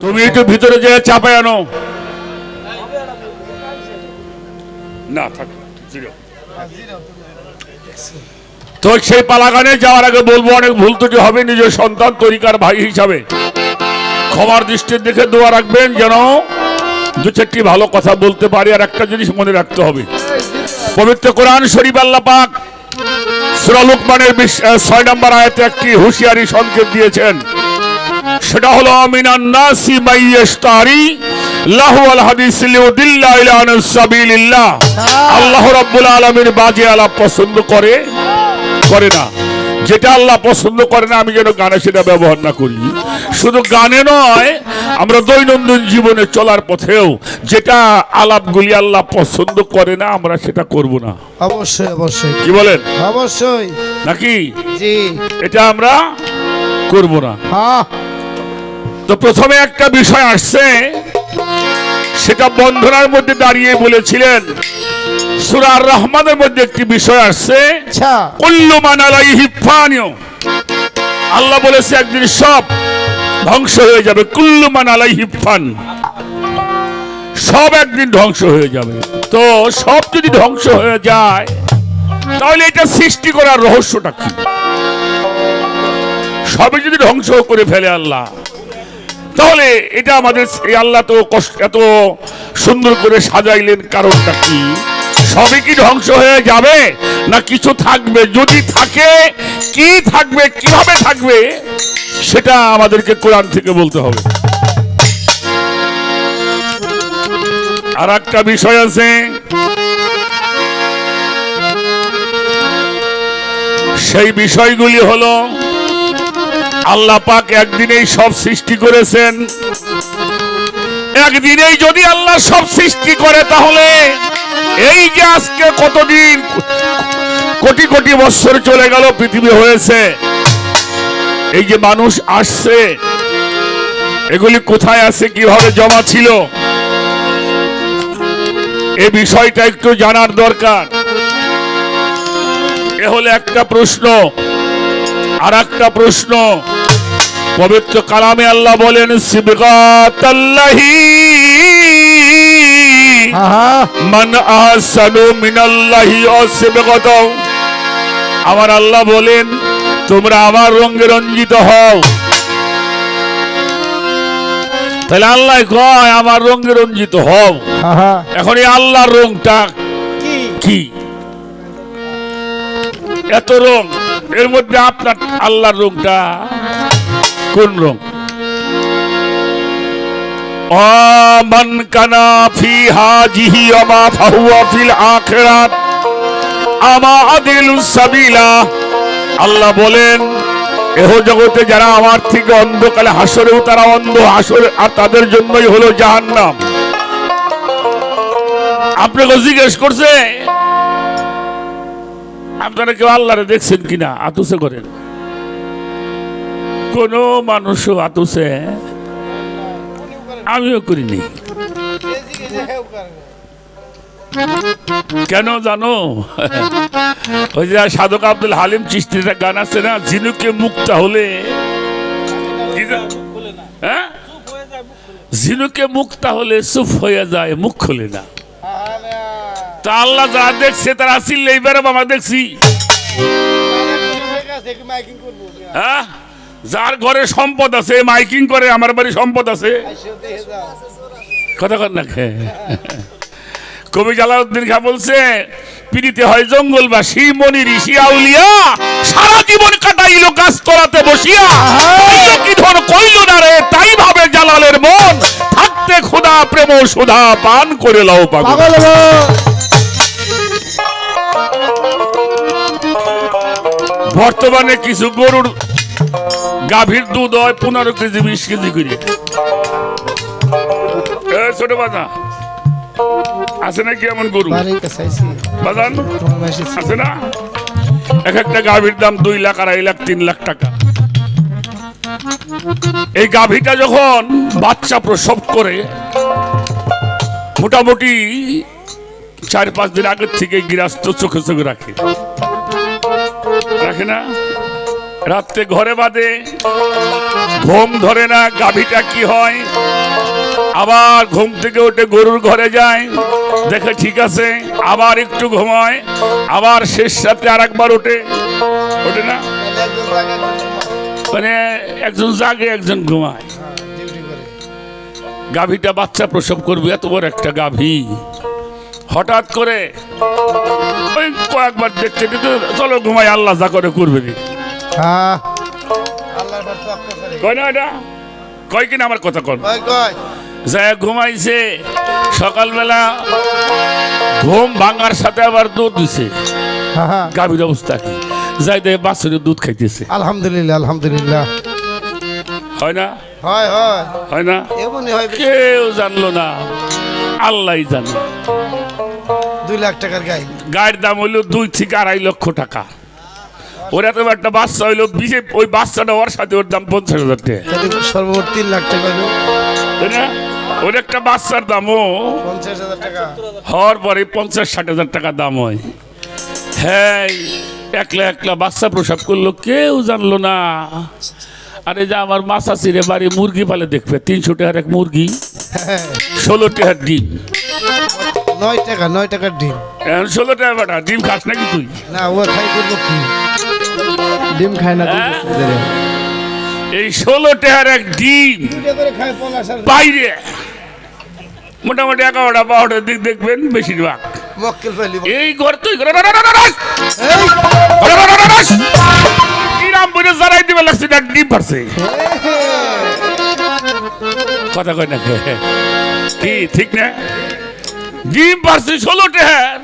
তুমি একটু ভিতরে যে চাপাই আনো না থাক জিরো। তো সেই পালাগানে যাওয়ার আগে বলবো অনেক ভুল ত্রুটি হবে, নিজের সন্তান তরিকার ভাই হিসাবে ক্ষমার দৃষ্টির দেখে দোয়া রাখবেন যেন দু চারটি ভালো কথা বলতে পারি। আর একটা জিনিস মনে রাখতে হবে, পবিত্র কোরআন শরীফ আল্লাহ পাক সূরা লুকমানের 6 নম্বর আয়াতে একটি হুঁশিয়ারি সংকেত দিয়েছেন, সেটা হলো মিনান নাসি মাইয়াশতারি লাহুল হাদিস লিউদিল্লা ইলা আন সাবিলিল্লাহ। আল্লাহ রাব্বুল আলামিন বাজে আলাপ পছন্দ করে না, যেটা আল্লাহ পছন্দ করে না আমি যেন গানে সেটা ব্যবহার না করি। শুধু গানে নয়, আমরা দৈনন্দিন জীবনে চলার পথেও যেটা আলাপগুলি আল্লাহ পছন্দ করে না আমরা সেটা করব না। অবশ্যই অবশ্যই, কি বলেন? অবশ্যই নাকি জি, এটা আমরা করব না। হ্যাঁ তো প্রথমে একটা বিষয় আসছে, সেটা বন্ধনার মধ্যে দাঁড়িয়ে বলেছিলেন। সূরা আর রহমানের মধ্যে একটি বিষয় আসছে, আচ্ছা কুল্লু মান আলাইহি ফান। আল্লাহ বলেছে একদিন সব ধ্বংস হয়ে যাবে। কুল্লু মান আলাইহি ফান, সব একদিন ধ্বংস হয়ে যাবে। তো সব যদি ধ্বংস হয়ে যায় তাহলে এটা সৃষ্টি করার রহস্যটা কি? সবই যদি ধ্বংস করে ফেলে আল্লাহ, তাহলে এটা আমাদের আল্লাহ তো এত সুন্দর করে সাজাইলেন, কারণটা কি? সবই কি ধ্বংস হয়ে যাবে না কিছু থাকবে? যদি থাকে কি থাকবে, কিভাবে থাকবে, সেটা আমাদেরকে কোরআন থেকে বলতে হবে। আর একটা বিষয় আছে, সেই বিষয়গুলি হলো আল্লাহ পাক একদিনেই সব সৃষ্টি করেছেন। একদিনেই যদি আল্লাহ সব সৃষ্টি করে, তাহলে এই যে আজকে কতদিন কোটি কোটি বছর চলে গেল পৃথিবী হয়েছে, এই যে মানুষ আসছে, এগুলি কোথায় আছে, কিভাবে জমা ছিল, এই বিষয়টা একটু জানার দরকার। এ হলো একটা প্রশ্ন। আর একটা প্রশ্ন, পবিত্র কালামে আল্লাহ বলেন সিবগাতাল্লাহি মান আহসানু মিনাল্লাহি সিবগাতাও। আমার আল্লাহ বলেন তোমরা আমার রঙে রঞ্জিত হও। তাহলে আল্লাহ কয় আমার রঙে রঞ্জিত হও। এখন এই আল্লাহর রংটা কি? এত রং, এর মধ্যে আপনার আল্লাহর রংটা কোন রং? মান কানা ফি হাজিহি ওয়া মা ফাহুয়া ফিল আখিরাত আমা আদিলু সাবিলা। আল্লাহ বলেন এহ জগতে যারা আমার থেকে অন্ধকালে, হাসরেও তারা অন্ধ, হাসরে আর তাদের জন্যই হলো জাহান্নাম। আপনাকে জিজ্ঞেস করছে আপনারা কেউ আল্লাহরে দেখছেন কিনা? আতুসে করেন? কোন মানুষও আতুসে আমিও করিনি। কেন জানো? ওই যে সাধক আব্দুল হালিম চিশতির গান আছে না, ঝিনুকে মুক্তা হলে, হ্যাঁ, ঝিনুকে মুক্তা হলে চুপ হয়ে যায়, মুখ খোলে না। তা আল্লাহ যারা দেখছে তারা আসিল এইবারে বাবা দেখছি। হ্যাঁ, যার ঘরে সম্পদ আছে মাইকিং করে, আমার বাড়ি সম্পদ আছে, কথা কর না। কবি জালালউদ্দিন খাঁ বলছে পিড়িতে হয় জঙ্গলবাসী, মনি ঋষি আউলিয়া, সারা জীবন কাটাইল গাছ তলাতে বসিয়া, কি ধর কইল না রে তাই ভাবে জালালের মন, থাকতে খোদা প্রেম সুধা পান করে লাও পাগল। বর্তমানে কিছু গরুর গাভীর দুধ হয় 15 কেজি 20 কেজি করে। ছোট বাজা আছে নাকি এমন গরু বাজান? আছে না? এক একটা গাভীর দাম 2 লাখ, 2.5 লাখ, 3 লাখ টাকা। এই গাভীটা যখন বাচ্চা প্রসব করে, মোটামুটি 4-5 দিন আগের থেকে গৃহস্থ চোখে চোখে রাখে না? রাত্রে ঘরে বাঁধে, ঘুম ধরে না, গাভীটা কি হয়, আবার ঘুম থেকে উঠে গরুর ঘরে যায়, দেখে ঠিক আছে, আবার একটু ঘুমায়, আবার শেষ রাতে আর একবার ওঠে না, মানে একজন জাগে একজন ঘুমায়। গাভীটা বাচ্চা প্রসব করবে, এত বড় একটা গাভী, হঠাৎ করে ওই কয়েকবার দেখতে কিন্তু চলো ঘুমাই, আল্লাহ যা করে করবে নি। কয় না এটা কয় কিনা আমার কথা কর, যায় ঘুমাইছে, সকালবেলা ঘুম ভাঙার সাথে আবার দুধ দিছে, গাভীর অবস্থা কি, যাই দেয় বাছুরের দুধ খাইতেছে। আলহামদুলিল্লাহ আলহামদুলিল্লাহ। হয় না, হয় হয় হয় না, এমনই হয়। কেউ জানলো না, আল্লাহই জানে। 2 লাখ টাকার গাই, গায়ের দাম হইলো 2 থেকে 2.5 লক্ষ টাকা। ওর এত একটা বাচ্চা হইলো, ওই বাচ্চাটা ওর সাথে ওর দাম 50,000 টাকা, সর্বোচ্চ 3 লাখ টাকা হলো, তাই না? ওর একটা বাচ্চার দামও 50,000 টাকা হওয়ার পরে 50-60,000 টাকা দাম হয়। হ্যাঁ, একলা একলা বাচ্চা প্রসব করলো, কেউ জানলো না। আরে যা আমার মাছা চিরে বাড়ি মুরগি পালে দেখবে, 300 টাকার এক মুরগি, 16 টাকার ডিম। 9 টাকার ডিম, এখন 16 টাকা বেটা ডিম খাস নাকি তুই? না ও খাই করবো কি, ডিম খায় না। এই 16 টাকার এক ডিম বাইরে মোটামুটি 11টা 12টার দিক দেখবেন বেশিরভাগ মক্কেল ফেলি এই ঘর তুই কিরাম বলে জারাই দিবে লাগছে, না ডিম পারছে, কথা কয় না কি ঠিক না? ডিম পারছে 16 টাকার,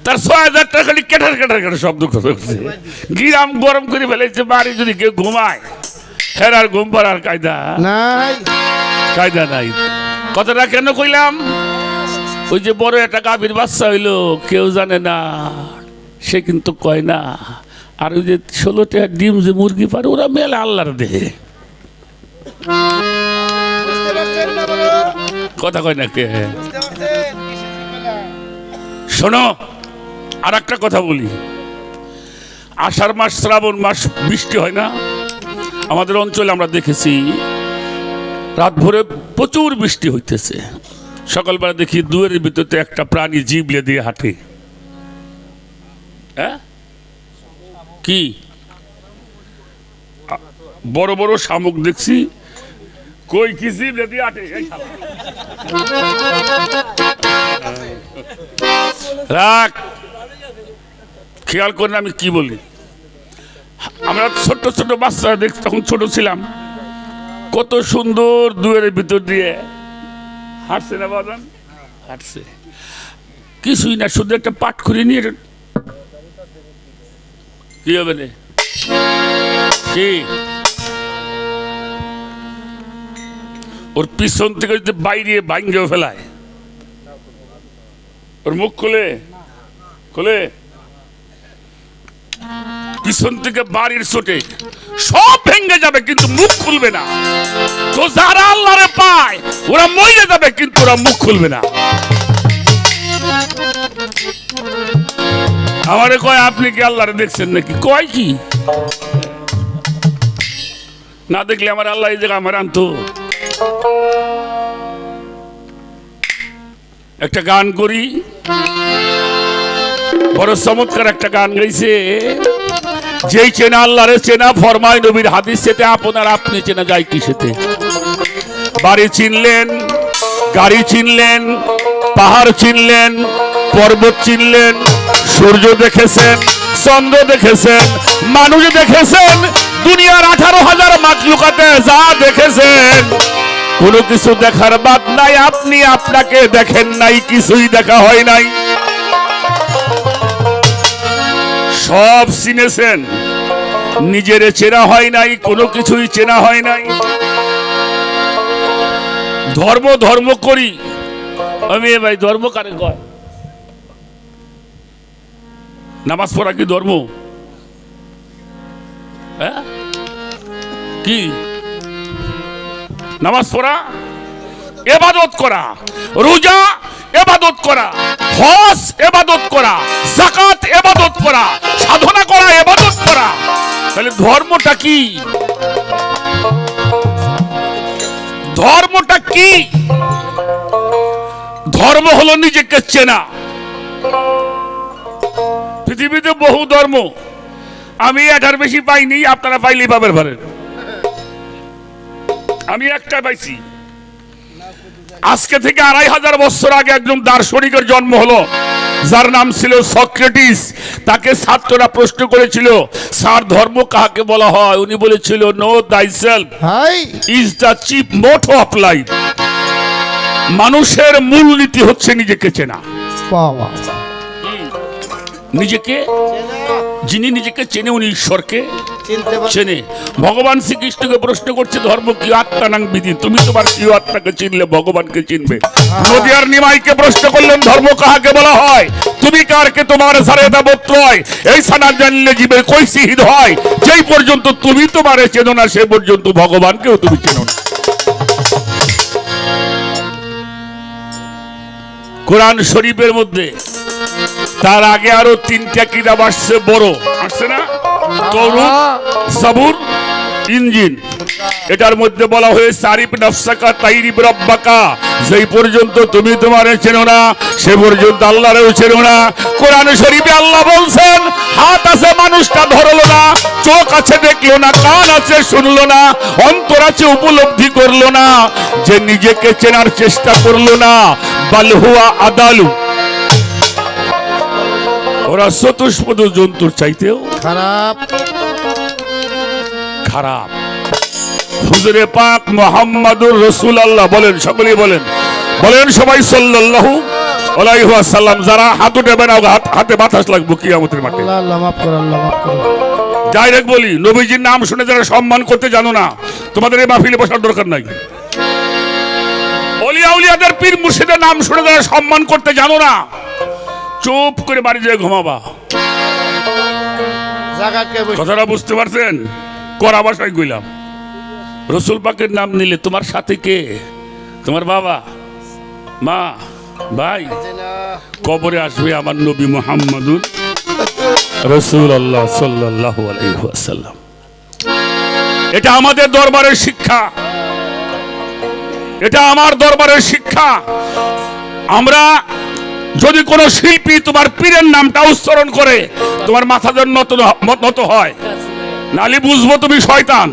তার 6,000 টাকা খালি কেটার কেটার কেটে শব্দ করছে। গিরাম গরম করে ফেলেছে, বাড়ি যদি কেউ ঘুমায় হেরার ঘুম পাড়ার কায়দা নাই, কায়দা নাই। কথাটা কেন কইলাম, ওই যে বড় একটা গাভীর বাচ্চা হইলো, কেউ জানে না, সে কিন্তু কয় না। আর ওই যে 16 টাকার ডিম যে মুরগি পারে, ওরা মেলা আল্লাহর দেহে, কথা কয় না কে? শোনো, আর একটা কথা বলি, আষাঢ় মাস শ্রাবণ মাস বৃষ্টি হয় না আমাদের অঞ্চলে, আমরা দেখেছি রাত ভোরে প্রচুর বৃষ্টি হইতেছে, সকালবেলা দেখি দুয়ারের ভিতরে একটা প্রাণী জিবলে দিয়ে হাঁটে। হ্যাঁ, কি বড় বড় শামুক দেখছি, কই কি জিবলে দিয়ে হাঁটে। রাখ, খেয়াল করেন আমি কি বলি। আমরা ছোট ছোট বাচ্চা দেখ, তখন ছোট ছিলাম, কত সুন্দর দুয়ারের ভিতর দিয়ে হাঁটছে না বাজান, হাঁটছে, কিছুই না, শুধু একটা পাট করে নিয়ে কি হবে না, কি ওর পিছন থেকে যদি বাইরে ভাঙ্গে ফেলায়, ওর মুখ খুলে খুলে পিছন থেকে বাড়ির চোটে সব ভেঙে যাবে, কিন্তু মুখ খুলবে না। তো যারা আল্লাহরে পায় ওরা মরে যাবে, কিন্তু ওরা মুখ খুলবে না। আমারে কয় আপনি কি আল্লাহরে দেখছেন নাকি? কয় কি না দেখলে আমার আল্লাহ এই জায়গা আমার আনতো। একটা গান করি, বড় চমৎকার একটা গান গাইছে, যেই চেনা আল্লাহরে চেনা, ফরমায় নবীর হাদিস সেতে, আপনার আপনি চেনা যায় কিসেতে। বাড়ি চিনলেন, গাড়ি চিনলেন, পাহাড় চিনলেন, পর্বত চিনলেন, সূর্য দেখেছেন, চন্দ্র দেখেছেন, মানুষ দেখেছেন, দুনিয়ার 18,000 মাখলুকাতে যা দেখেছেন, কোনো কিছু দেখার বাদ নাই, আপনি আপনাকে দেখেন নাই, কিছুই দেখা হয় নাই। সব চিনেছেন, নিজের চেনা হয় নাই, কোনো কিছুই চেনা হয় নাই। ধর্ম ধর্ম করি আমি, ভাই ধর্ম কারে কয়? নামাজ পড়া কি ধর্ম? হ্যাঁ, কি নামাজ পড়া? ইবাদত করা। রোজা ইবাদত করা, হজ ইবাদত করা, যাকাত ইবাদত করা, সাধনা করা ইবাদত করা। তাহলে ধর্মটা কি? ধর্মটা কি? ধর্ম হলো নিজেকে চেনা। পৃথিবীতে বহু ধর্ম, আমি এটার বেশি পাইনি, আপনারা পাইলেই পাবেন পারেন। আমি একটা পাইছি। আজকে থেকে 2500 বছর আগে একজন দার্শনিকের জন্ম হলো, যার নাম ছিল সক্রেটিস। তাকে ছাত্ররা প্রশ্ন করেছিল, স্যার ধর্ম কাকে বলা হয়? উনি বলেছিল, know thyself is the chief motto of life. মানুষের মূলনীতি হচ্ছে নিজেকে চেনা। বাবা নিজেকে, যিনি নিজেকে চেনে উনি ঈশ্বরকে চিনতে পার চেনে। ভগবান শ্রীকৃষ্ণকে প্রশ্ন করছে, ধর্ম কি? আত্মানাং বিধি, তুমি তোমার প্রিয় আত্মাকে চিনলে ভগবানকে চিনবে। নদিয়ার নিমাইকে প্রশ্ন করলেন, ধর্ম কাহাকে বলা হয়? তুমি কারকে তোমার সারেদা বত্রয়, এই সানা জানলে জীবের কইসি হিত হয়। যেই পর্যন্ত তুমি তোমারে চেনো না, সে পর্যন্ত ভগবানকেও তুমি চেনো না। কোরআন শরীফের মধ্যে তার আগে আরো 3টা কিতাব আসছে, বড় আসছে না? তৌরাত, জাবুর, ইনজিল। এটার মধ্যে বলা হয়েছে, আরিফ নাফসাকা তাইরিফ রাব্বাকা, যেই পর্যন্ত তুমি তোমারে চেনো না, সে পর্যন্ত আল্লাহরেও চেনো না। কোরআন শরীফে আল্লাহ বলছেন, হাত আছে মানুষটা ধরলো না, চোখ আছে দেখলো না, কান আছে শুনলো না, অন্তর আছে উপলব্ধি করলো না, যে নিজেকে চেনার চেষ্টা করলো না, বাল হুয়া আদালু, ওরা চতুষ্পদ জন্তুর চাইতেও খারাপ। খারাপ। হুজুরে পাক মুহাম্মাদুর রাসূলুল্লাহ বলেন, সকলেই বলেন, বলেন সবাই সাল্লাল্লাহু আলাইহি ওয়াসাল্লাম। যারা হাত উঠাবে না, হাতে বাতাস লাগবে কিয়ামতের মাঠে। আল্লাহ আল্লাহ মাফ করো, আল্লাহ মাফ করো। ডাইরেক্ট বলি, নবীজির নাম শুনে যারা সম্মান করতে জানো না, তোমাদের এই মাহফিলে বসার দরকার নাই। ওলিয়া উলিয়াদের পীর মুর্শিদের নাম শুনে যারা সম্মান করতে জানো না, চুপ করে বাড়ি যেয়ে ঘুমাবা। কথাটা বুঝতে পারছেন? কড়া ভাষায় কইলাম। রসুল পাকের নাম নিলে তোমার সাথে কে? তোমার বাবা, মা, ভাই। কবরে আসবে আমার নবী মুহাম্মাদুর রাসূলুল্লাহ সাল্লাল্লাহু আলাইহি ওয়াসাল্লাম। এটা আমাদের দরবারের শিক্ষা, এটা আমার দরবারের শিক্ষা। আমরা যদি কোনো শিল্পী তোমার পীরের নামটা উচ্চারণ করে, তোমার মাথা যেন নত হয়, নালি বুঝবো তুমি শয়তান।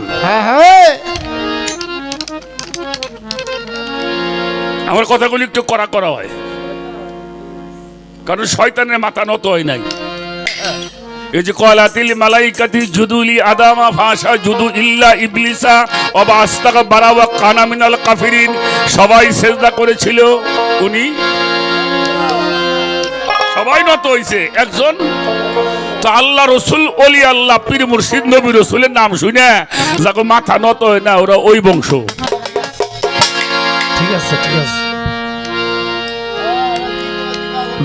আমার কথাগুলি একটু কড়া করা হয়, কারণ শয়তানের মাথা নত হয় নাই। এই যে কলাতিল মালাইকাতি জুদুলি আদামা ভাষা জুদু ইল্লা ইবলিসা ওয়া আস্তাগফারা ওয়া কানা মিনাল কাফিরিন, সবাই সিজদা করেছিল, উনি সবাই নত হইছে, একজন তো আল্লাহ রসুল, ওলি আল্লাহ, পীর মুর্শিদ, নবী রসুলের নাম শুনে যাকে মাথা নত হয় না, ওরা ওই বংশ। ঠিক আছে, ঠিক আছে।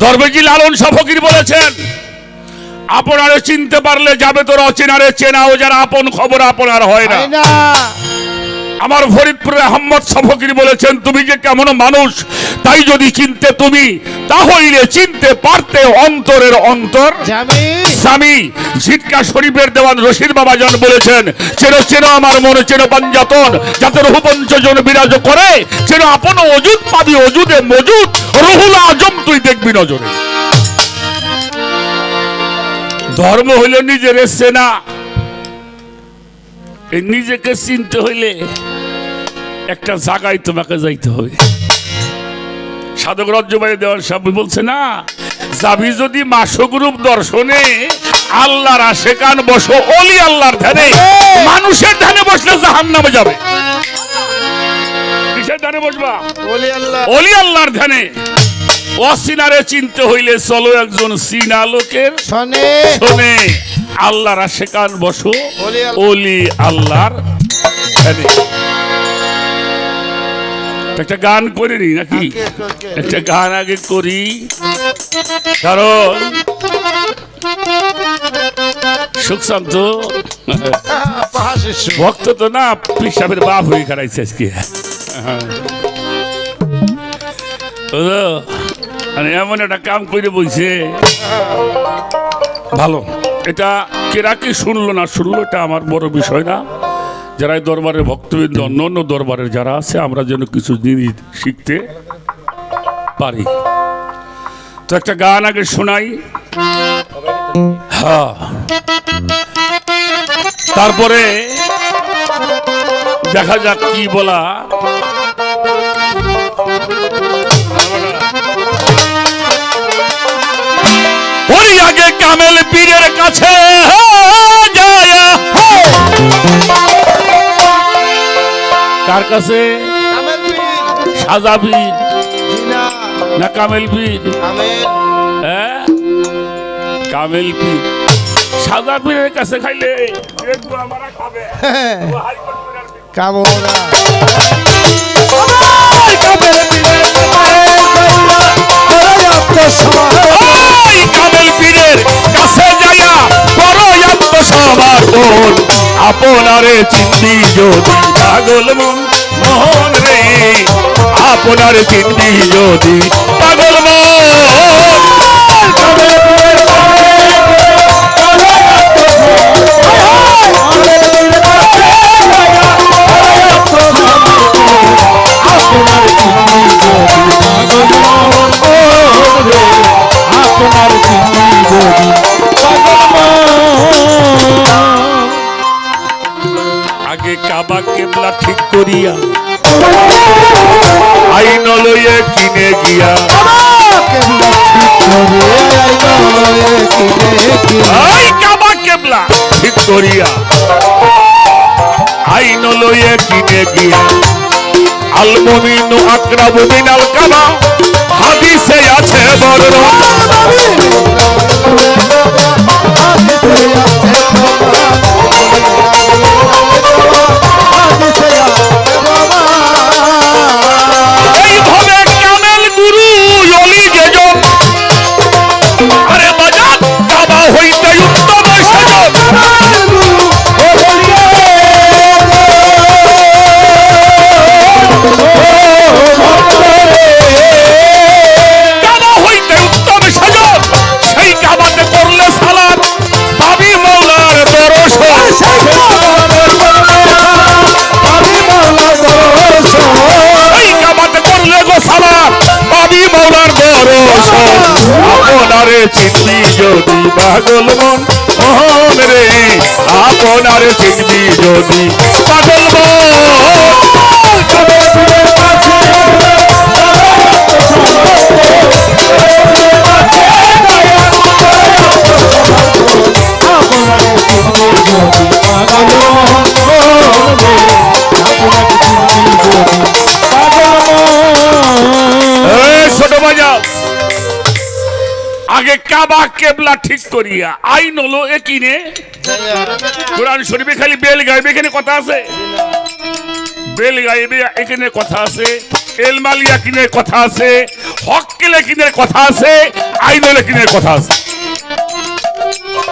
দরবেজি লালন শাহ ফকির বলেছেন, আপনারে চিনতে পারলে যাবে তোর অচেনারে চেনাও, যারা আপন খবর আপনার হয় না। আমার ফরিদপুরে আহমদ শাহ ফকির বলেছেন, তুমি যে কেমন মানুষ তাই যদি চিনতে তুমি, তাহলে চিনতে পারতে অন্তরের অন্তর স্বামী। ঝিটকা শরীফের দেওয়ান রশিদ বাবা জান বলেছেন, চেনো চেনো আমার মনে, চেনো পাঞ্জাতন, যাতে রহু পঞ্চজন বিরাজ করে, চেনো আপন অজুদ পাবি অজুদে মজুদ, রহুল আজম তুই দেখবি নজরে। ধর্ম হইল নিজের চেনা। এই নিজেকে চিনতে হইলে একটা জায়গায় তোমাকে যাইতে হবে। সাধক রজ্জুভাই দেওয়ান সাহেব বলছে না, যাবি যদি মাসগ্রুপ দর্শনে, আল্লাহর আশেকান বসো অলি আল্লাহর ধ্যানে, মানুষের ধ্যানে বসলে জাহান্নামে যাবে। কিসের ধ্যানে বসবা? অলি আল্লাহর ধ্যানে। অচিনারে চিনতে হইলে চলো একজন চিনা লোকের শোনে, আল্লাহর আশেকান বসো অলি আল্লাহর ধ্যানে। একটা গান করে নি নাকি? একটা গান আগে করি, কারণ সুখশান্ত ভক্ত তো না, পিসাবের বাপ হয়ে খারাইছে আজকে। মানে এমন একটা কাম করে বইছে ভালো। এটা কেরা কি শুনলো না শুনলো এটা আমার বড় বিষয় না। যারা এই দরবারের ভক্তবৃন্দ অন্য অন্য দরবারের যারা আছে আমরা যেন কিছু জিনিস শিখতে পারি। তো একটা গান আগে শোনাই, হ্যাঁ, তারপরে দেখা যাক কি বলা। ওই আগে কামেল পীরের কাছে যায়, কার কাছে? সাজা পীর না কামেল পীর? হ্যাঁ, কামেল পীর। সাজা পীরের কাছে খাইলে কামরা কামেল পীরের কাছে যাইয়া বড় আত্মসমর্পণ, আপনারে চিনবি যদি পাগল মন মোহন রে, আপনারে চিনবি যদি পাগল মন। আগে কাবা কেবলা ঠিক করিয়া আইন লইয়ে কিনে গিয়া, কাবা কেবলা ঠিক করিয়া আইন লইয়ে কিনে গিয়া, আল মুমিনু আকরাবু মিনাল কাবা, হাদিসে আছে বর্ণনা। এইভাবে কামেল গুরু অলি যেজন, আরে বাজার কাবা হইতে উত্তম সেজন, আপনারে চিনবি যদি পাগল মন মোহন রে, আপনারে চিনবি যদি পাগল মন। ছোট বাজাও, আগে কাবা কেবলা ঠিক করিয়া আইন হলো একিনে। কোরআন শরীফে খালি বেল গাইবে এখানে কথা আছে, বেল গাইবে এখানে কথা আছে, এলমালিয়া কিনের কথা আছে, হক কেলে কিনের কথা আছে, আইন হলে কিনের কথা আছে।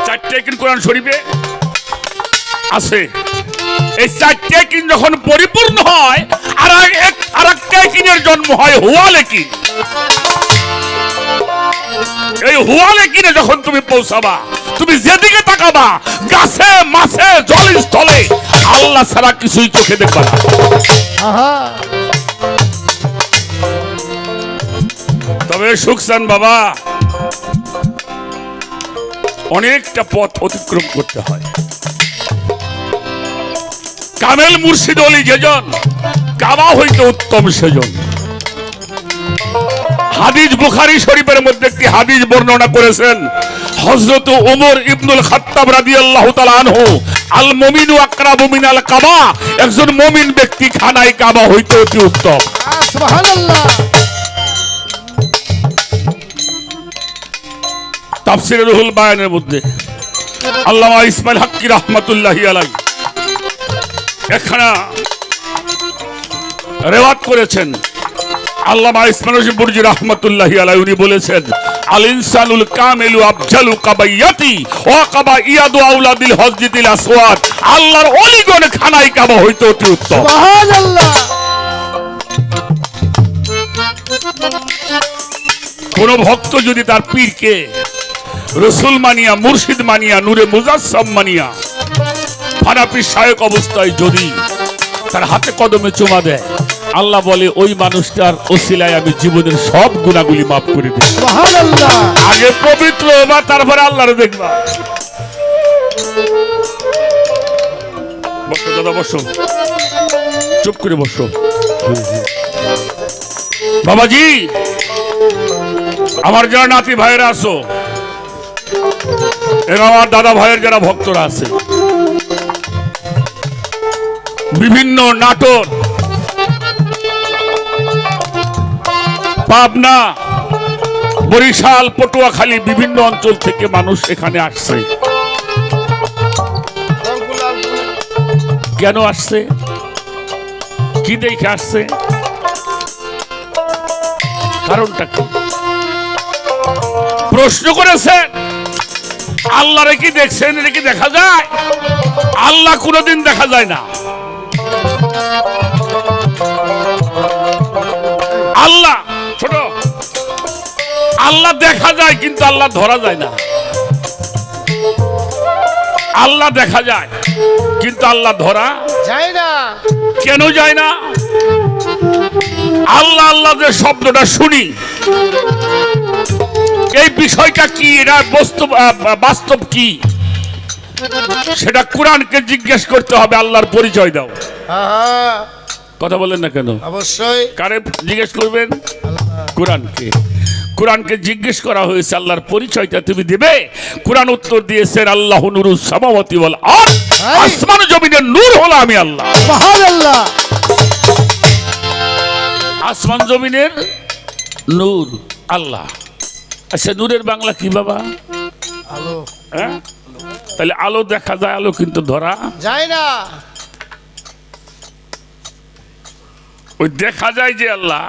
চারটে কিন কোরআন শরীফে আছে। এই চারটে কিন যখন পরিপূর্ণ হয় আর একটা কিনের জন্ম হয় হুয়ালে কিন। এই হুয়ালে কিনে যখন তুমি পৌঁছাবা, তুমি যেদিকে তাকাবা গাছে মাছে জল স্থলে আল্লাহ ছাড়া কিছুই চোখে দেখবা না। তবে সুখসান বাবা, অনেকটা পথ অতিক্রম করতে হয়। কামেল মুর্শিদ অলি যেজন, কাবা হইতে উত্তম সেজন। হাদিস বুখারী শরীফের মধ্যে একটি হাদিস বর্ণনা করেছেন হযরত ওমর ইবনুল খাত্তাব রাদিয়াল্লাহু তাআলা আনহু, আল মুমিনু আকরাবু মিনাল কাবা, একজন মুমিন ব্যক্তি খানায় কাবা হইতে অতি উত্তম। সুবহানাল্লাহ। তাফসীরে রুহুল বায়ানের মধ্যে আল্লামা ইসমাইল হাক্কি রাহমাতুল্লাহি আলাইহি একখানা রিওয়ায়াত করেছেন। আল্লামা ইসমাইল বুরজি রাহমাতুল্লাহি আলাইহি উনি বলেছেন, আল ইনসানুল কামিলু আফজালু কাবাইয়াতি ওয়া কাবাইয়াদু আউলাদিল হজজিল আসওয়াদ, আল্লাহর ওলিগণ খানায় কাবা হইতে অতি উত্তম। সুবহানাল্লাহ। কোন ভক্ত যদি তার পীরকে রসুল মানিয়া, মুর্শিদ মানিয়া, নূরে মুজাসসাম মানিয়া ফানাপি শায়ক অবস্থায় যদি তার হাতে কদমে চুমা দেয়, আল্লাহ বলে ওই মানুষটার ওসিলায় আমি জীবনের সব গুনাহগুলি মাফ করে দিই। সুবহানাল্লাহ। আগে পবিত্র হবা, তারপরে আল্লাহরে দেখবা। বসো দাদা, বসো, চুপ করে বসো। বাবাজি, আমার যারা নাতি ভাইয়েরা আছো এবং আমার দাদা ভাইয়ের যারা ভক্তরা আছে, বিভিন্ন নাটক, পাবনা, বরিশাল, পটুয়াখালী বিভিন্ন অঞ্চল থেকে মানুষ এখানে আসছে। কেন আসছে? কি দেখে আসছে? কারণটা কি? প্রশ্ন করেছেন আল্লাহরে কি দেখছেন? এটা কি দেখা যায়? আল্লাহ কোনোদিন দেখা যায় না। আল্লাহ ছোট, আল্লাহ দেখা যায় কিন্তু আল্লাহ ধরা যায় না। আল্লাহ দেখা যায় কিন্তু আল্লাহ ধরা যায় না। কেন যায় না? আল্লাহ আল্লাহ যে শব্দটা শুনি, এই বিষয়টা কি? এটা বাস্তব কি? সেটা কোরআনকে জিজ্ঞেস করতে হবে। আল্লাহর পরিচয় দাও। কথা বলেন না কেন? অবশ্যই। কারে জিজ্ঞেস করবেন? কোরআনকে। কোরআনকে জিজ্ঞেস করা হয়েছে আল্লাহর পরিচয়টা তুমি দিবে। কোরআন উত্তর দিয়েছেন আল্লাহু নূরুস সামাওয়াতি ওয়াল আরদ, আসমান জমিনের নূর হলো আমি আল্লাহ। সুবহানাল্লাহ। আসমান জমিনের নূর আল্লাহ। আচ্ছা, নূরের বাংলা কি বাবা? আলো। হ্যাঁ, তাহলে আলো দেখা যায়, আলো কিন্তু ধরা যায় না। ওই দেখা যায় যে আল্লাহ,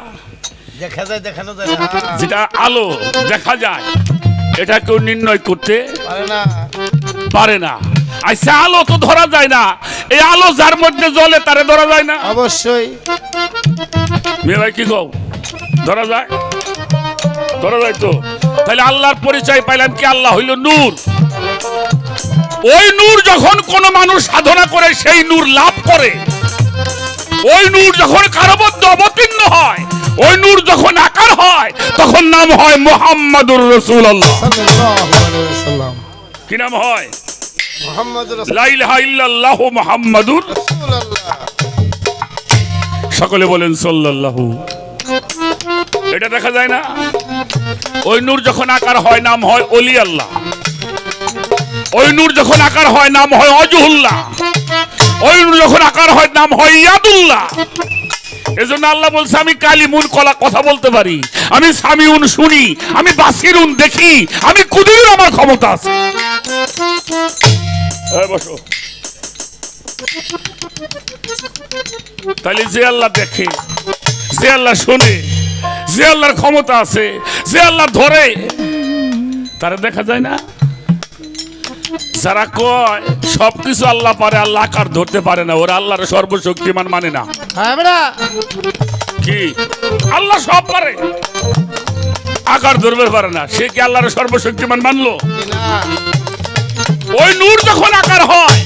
দেখা যায়, দেখানো যায় না। যেটা আলো দেখা যায় এটা কেউ নির্ণয় করতে পারে না। পারে না। আচ্ছা, আলো তো ধরা যায় না, এই আলো যার মধ্যে জ্বলে তারে ধরা যায় না? অবশ্যই। মেয়ে ভাই কি কও? ধরা যায়? ধরা যায় তো। তাহলে আল্লাহর পরিচয় পাইলাম কি? আল্লাহ হইল নূর। ওই নূর যখন কোন মানুষ সাধনা করে সেই নূর লাভ করে, ওই নূর যখন কারো মধ্যে অবতীর্ণ হয়, ওই নূর যখন আকার হয়, তখন নাম হয় মুহাম্মাদুর রাসূলুল্লাহ সাল্লাল্লাহু আলাইহি ওয়াসাল্লাম। কি নাম হয়? মুহাম্মাদুর লা ইলাহা ইল্লাল্লাহু মুহাম্মাদুর রাসূলুল্লাহ। সকলে বলেন সাল্লাল্লাহু। এটা দেখা যায় না? ওই নূর যখন আকার হয় নাম হয় ওলি আল্লাহ। ওই নূর যখন আকার হয় নাম হয় ওয়াজহুল্লাহ। ওই নূর যখন আকার হয় নাম হয় ইয়াদুল্লাহ। এজন্য আল্লাহ বলছে আমি কালিমুন কলা কথা বলতে পারি, আমি সামিউন শুনি, আমি বাসিরুন দেখি, আমি কুদিরুন আমার ক্ষমতা আছে। বসো। তাহলে যে আল্লাহ দেখে, যে আল্লাহ শোনে, যে আল্লাহর ক্ষমতা আছে, যে আল্লাহ ধরে, তারা দেখা যায় না? যারা কয় সবকিছু আল্লাহ পারে, আল্লাহ আকার ধরতে পারে না, ওরা আল্লাহর সর্বশক্তিমান মানে না। হ্যাঁ বেটা। কি? আল্লাহ সব পারে, আকার ধরবে পারে না, সে কি আল্লাহর সর্বশক্তিমান মানলো? না। ওই নূর যখন আকার হয়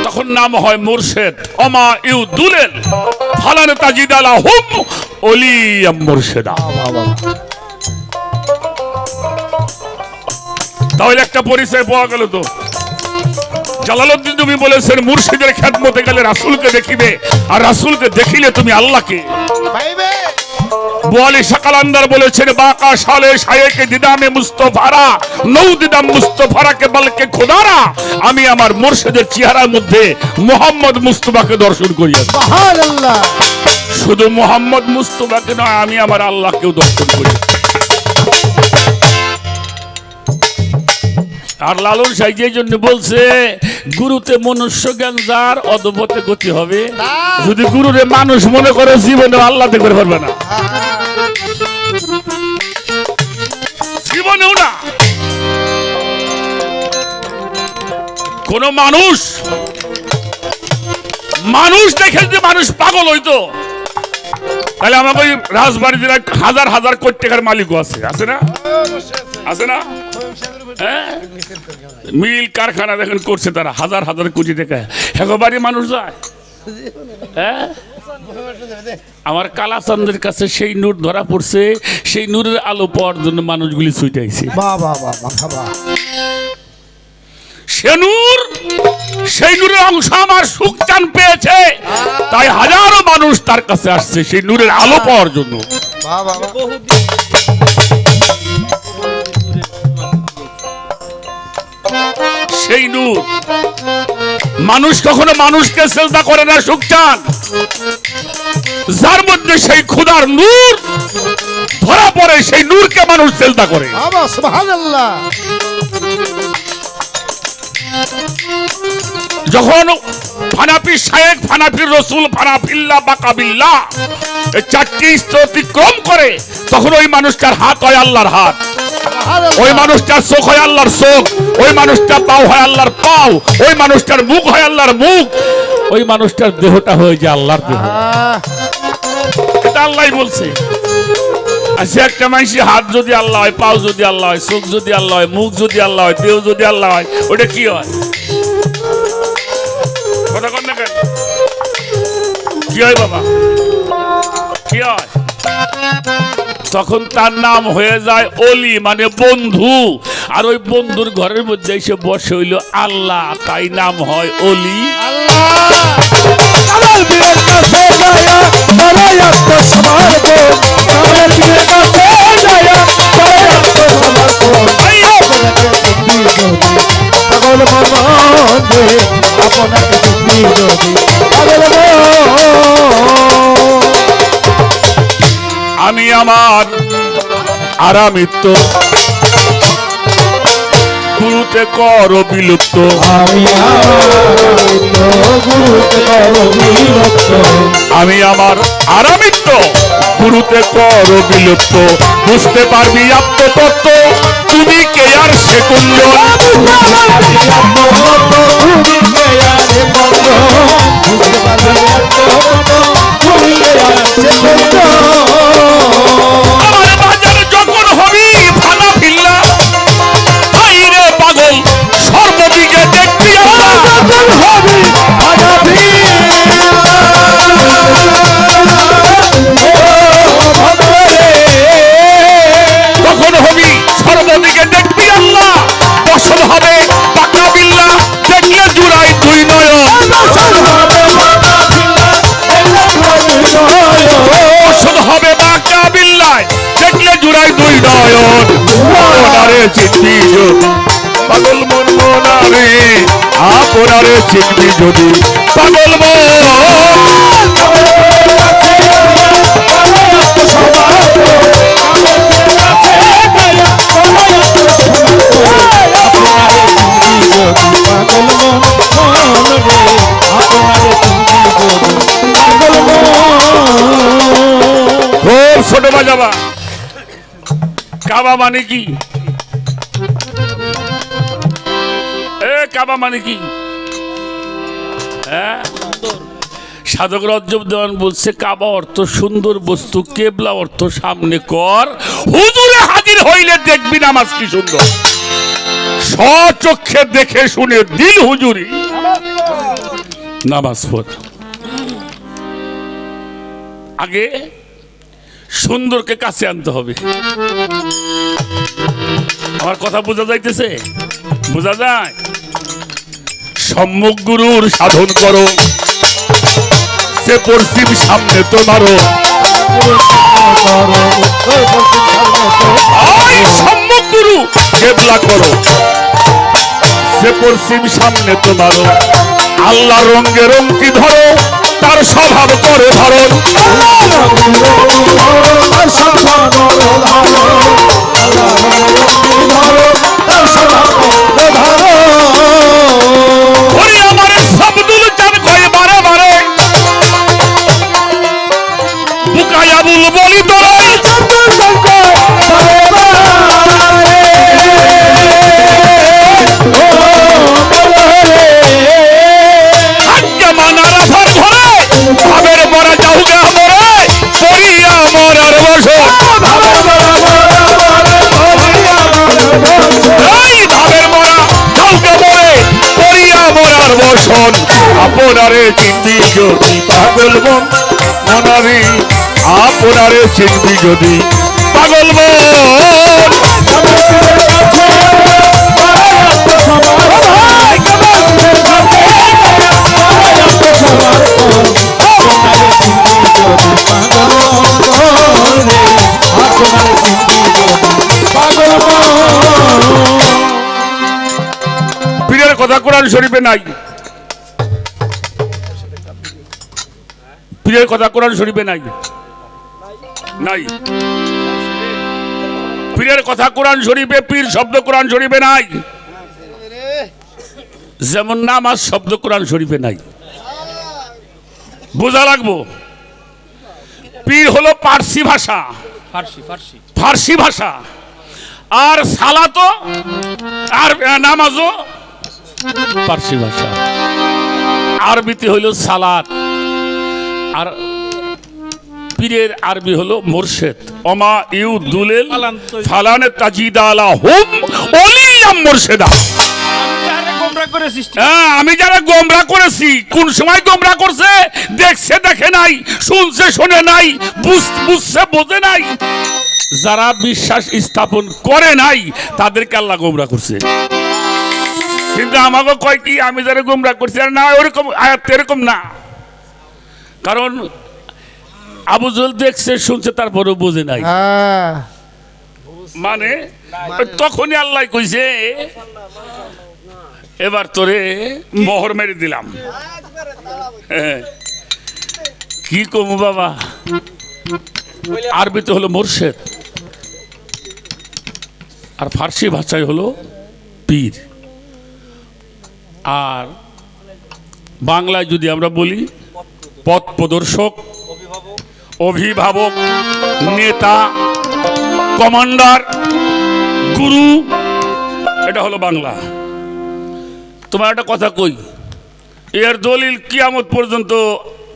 তখন নাম হয় মুর্শেদ। ওমা ইউদুলেল ফালান তাজিদালা হুম ওলিয়াম মুর্শেদা। তাহলে একটা পরিচয় পাওয়া গেল তো। জালালউদ্দিন তুমি বলেছেন মুর্শিদের খেদমতে গেলে রাসূলকে দেখিবে, আর রাসূলকে দেখিলে তুমি আল্লাহকে পাইবে। বোয়ালি শাকালান্দার বলেছেন বাকা সালে শায়েকে দিদামে মুস্তফারা নৌ দিদাম মুস্তফারাকে বলকে খোদারা, আমি আমার মুর্শিদের চেহারার মধ্যে মোহাম্মদ মুস্তফাকে দর্শন করিয়াছি। সুবহানাল্লাহ। শুধু মোহাম্মদ মুস্তফাকে নয়, আমি আমার আল্লাহকেও দর্শন করি। আর লালন সাহেব এই জন্য বলছে গুরুতে মনুষ্য জ্ঞান যার অধপথে গতি হবে। যদি গুরুরে মানুষ মনে করে জীবনে আল্লাহ দেখতে পারবে না, জীবনেও না। কোন মানুষ দেখে যে মানুষ পাগল হইতো, তাহলে আমাকে ওই রাজবাড়ি জেলায় হাজার হাজার কোটি টাকার মালিকও আছে, আছে না? আছে না? হ্যাঁ, মিল কারখানা দেখেন করছে তারা হাজার হাজার কোটি টাকা। একবারই মানুষ যায়। হ্যাঁ, আমার কালাচাঁদের কাছে সেই নূর ধরা পড়ছে, সেই নূরের আলো পাওয়ার জন্য মানুষগুলি ছুটাইছে। সে নূর, সেই নূরের অংশ আমার সুখচান পেয়েছে, তাই হাজারো মানুষ তার কাছে আসছে সেই নূরের আলো পাওয়ার জন্য। সেই নূর, মানুষ কখনো মানুষকে সেজদা করে না সুখচান, যার মধ্যে সেই খোদার নূর ধরা পড়ে সেই নূরকে মানুষ সেজদা করে। সুবহানাল্লাহ। যখন ফানাফি শায়েখ, ফানাফির রসুল, ফানাফিল্লাহ, বাকাবিল্লাহ এই চারটি স্তর অতিক্রম করে, তখন ওই মানুষটার হাত হয় আল্লাহর হাত, ওই মানুষটার চোখ হয় আল্লাহর চোখ, ওই মানুষটার পাও হয় আল্লাহর পাও, ওই মানুষটার মুখ হয় আল্লাহর মুখ, ওই মানুষটার দেহটা হয়ে যায় আল্লাহর দেহ। এটা আল্লাহই বলছে। আচ্ছা, একটা মানুষের হাত যদি আল্লাহ হয়, পাও যদি আল্লাহ হয়, চোখ যদি আল্লাহ হয়, মুখ যদি আল্লাহ হয়, দেহ যদি আল্লাহ হয়, ওটা কি হয়? কথা কন না কেন? কি হয় বাবা? কি হয়? তখন তার নাম হয়ে যায় অলি, মানে বন্ধু। আর ওই বন্ধুর ঘরের মধ্যে এসে বসে হইল আল্লাহ, তাই নাম হয় অলি। আমি আমার আরামিত্ব গুরুতে কর বিলুপ্ত, আমি আমার আরামিত্ব গুরুতে কর বিলুপ্ত, বুঝতে পারবি আত্মতত্ত্ব তুমি কে আর সে কুঞ্জন। আমার বাজার যখন হবি ফানা ফিল্লা, তাই রে পাগল সর্বদিকে দেখবি তখন হবি সর্বদিকে দেখবি আল্লাহ, বসল হবে পাকা বিল্লা, দেখলে জুড়াই তুই নয়ন, বসল হবে পাকা বিল্লায়, দেখলে জুড়াই দুই নয়ন। মনারে চিনবি যদি পাগল মন, মনারে আপনারে চিনবি যদি পাগল মন। খুব ছোট বাজাবা। কাবা মানে কি? কাবা মানে কি? হ্যাঁ, সাধক রজ্জব দেওয়ান বলছে কাবা অর্থ সুন্দর বস্তু, কেবলা অর্থ সামনে কর, হুজুরে হাজির হইলে দেখবি নামাজ কি সুন্দর, স্বচক্ষে দেখে শুনে দিল হুজুরি নামাজ পড়। আগে সুন্দরকে কাছে আনতে হবে। আমার কথা বোঝা যাইতেছে? বোঝা যায়? সম্মুখ গুরুর সাধন করো, সে পশ্চিম সামনে তোমারও, সম্মুখ গুরু কেবলা করো, সে পশ্চিম সামনে তোমারও, আল্লাহ রঙ্গে রঙ্কি ধরো, তার স্বভাব করে ধরন, আমার শব্দুল চান কয়ে বারে বারে বুকায়াবুল বলি তোরা মানারা ধরে ভাবের মরা যাও গে আমরে পরি চিনবি যদি পাগল মন মনারে আপনারে চিনবি যদি পাগল মন পীরের কথা কোরআন শরীফে নাই, পীরের কথা কোরআন শরীফে নাই, নাই পীরের কথা কোরআন শরীফে, পীর শব্দ কোরআন শরীফে নাই, যেমন নামাজ শব্দ কোরআন শরীফে নাই। বোঝা লাগবো পীর হলো পার্সি ভাষা, ফার্সি ভাষা, আর সালাতো আর নামাজও পার্সি ভাষা। আরবিতে হইল সালাত, আর পীরের আরবি হলো মুর্শেদ। ওমা ইউদুলিল ফালানে তাজিদালা হুম ওলিয়াম মুর্শেদা। আমি যারা গোমরা করেছি, কোন সময় গোমরা করছে? দেখছে দেখে নাই, শুনছে শোনে নাই, বুঝছে বোঝে নাই, যারা বিশ্বাস স্থাপন করে নাই তাদেরকে আল্লাহ গোমরা করছে। কিন্তু আমাকে কয় কি আমি যারা গোমরা করছি, আর না ওরকম আয়াত এরকম না। কারণ আবু জেহেল দেখছে শুনছে তারপরেও বোঝে নাই, মানে তখনই আল্লাহ কইছে এবার তোরে মোহর মেরে দিলাম। কি কমু বাবা, আরবিতে হলো মুর্শেদ, আর ফার্সি ভাষায় হলো পীর। আর বাংলায় যদি আমরা বলি পথ প্রদর্শক, অভিভাবক, নেতা, কমান্ডার, গুরু, এটা হলো বাংলা। তোমার একটা কথা কই, এর দলিল কিয়ামত পর্যন্ত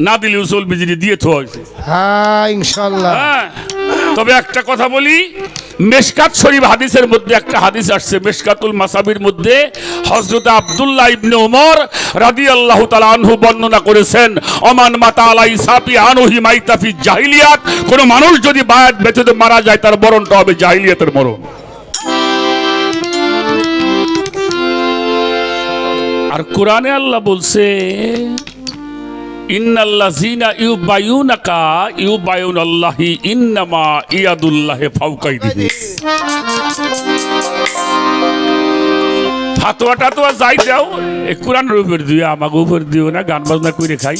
না দিলে উসুল বিজলি দিয়ে থোয়া হয়েছে। হ্যাঁ ইনশাআল্লাহ। হ্যাঁ, তবে একটা কথা বলি, মেশকাত শরীফ হাদিসের মধ্যে একটা হাদিস আসছে, মেশকাতুল মাসাবির মধ্যে হযরত আব্দুল্লাহ ইবনে ওমর রাদিয়াল্লাহু তাআলা আনহু বর্ণনা করেছেন, ওমান মাতা আলাই সাফি আনহি মাইতাফি জাহিলিয়াত, কোন মানুষ যদি বায়াত ব্যতীত মারা যায় তার মরণটা হবে জাহিলিয়াতের মরণ। আর কোরআনে আল্লাহ বলছে ইন্নাল্লাযীনা ইউবায়ুনাকা ইউবায়ুনাল্লাহি ইন্নামা ইয়াদুল্লাহি ফাওকা আইদিহিম। ফাতোয়াটা তো যাই দাও, এই কোরআনের উপর দিও, আমাকে উপর দিও না, গান বাজনা করে খাই।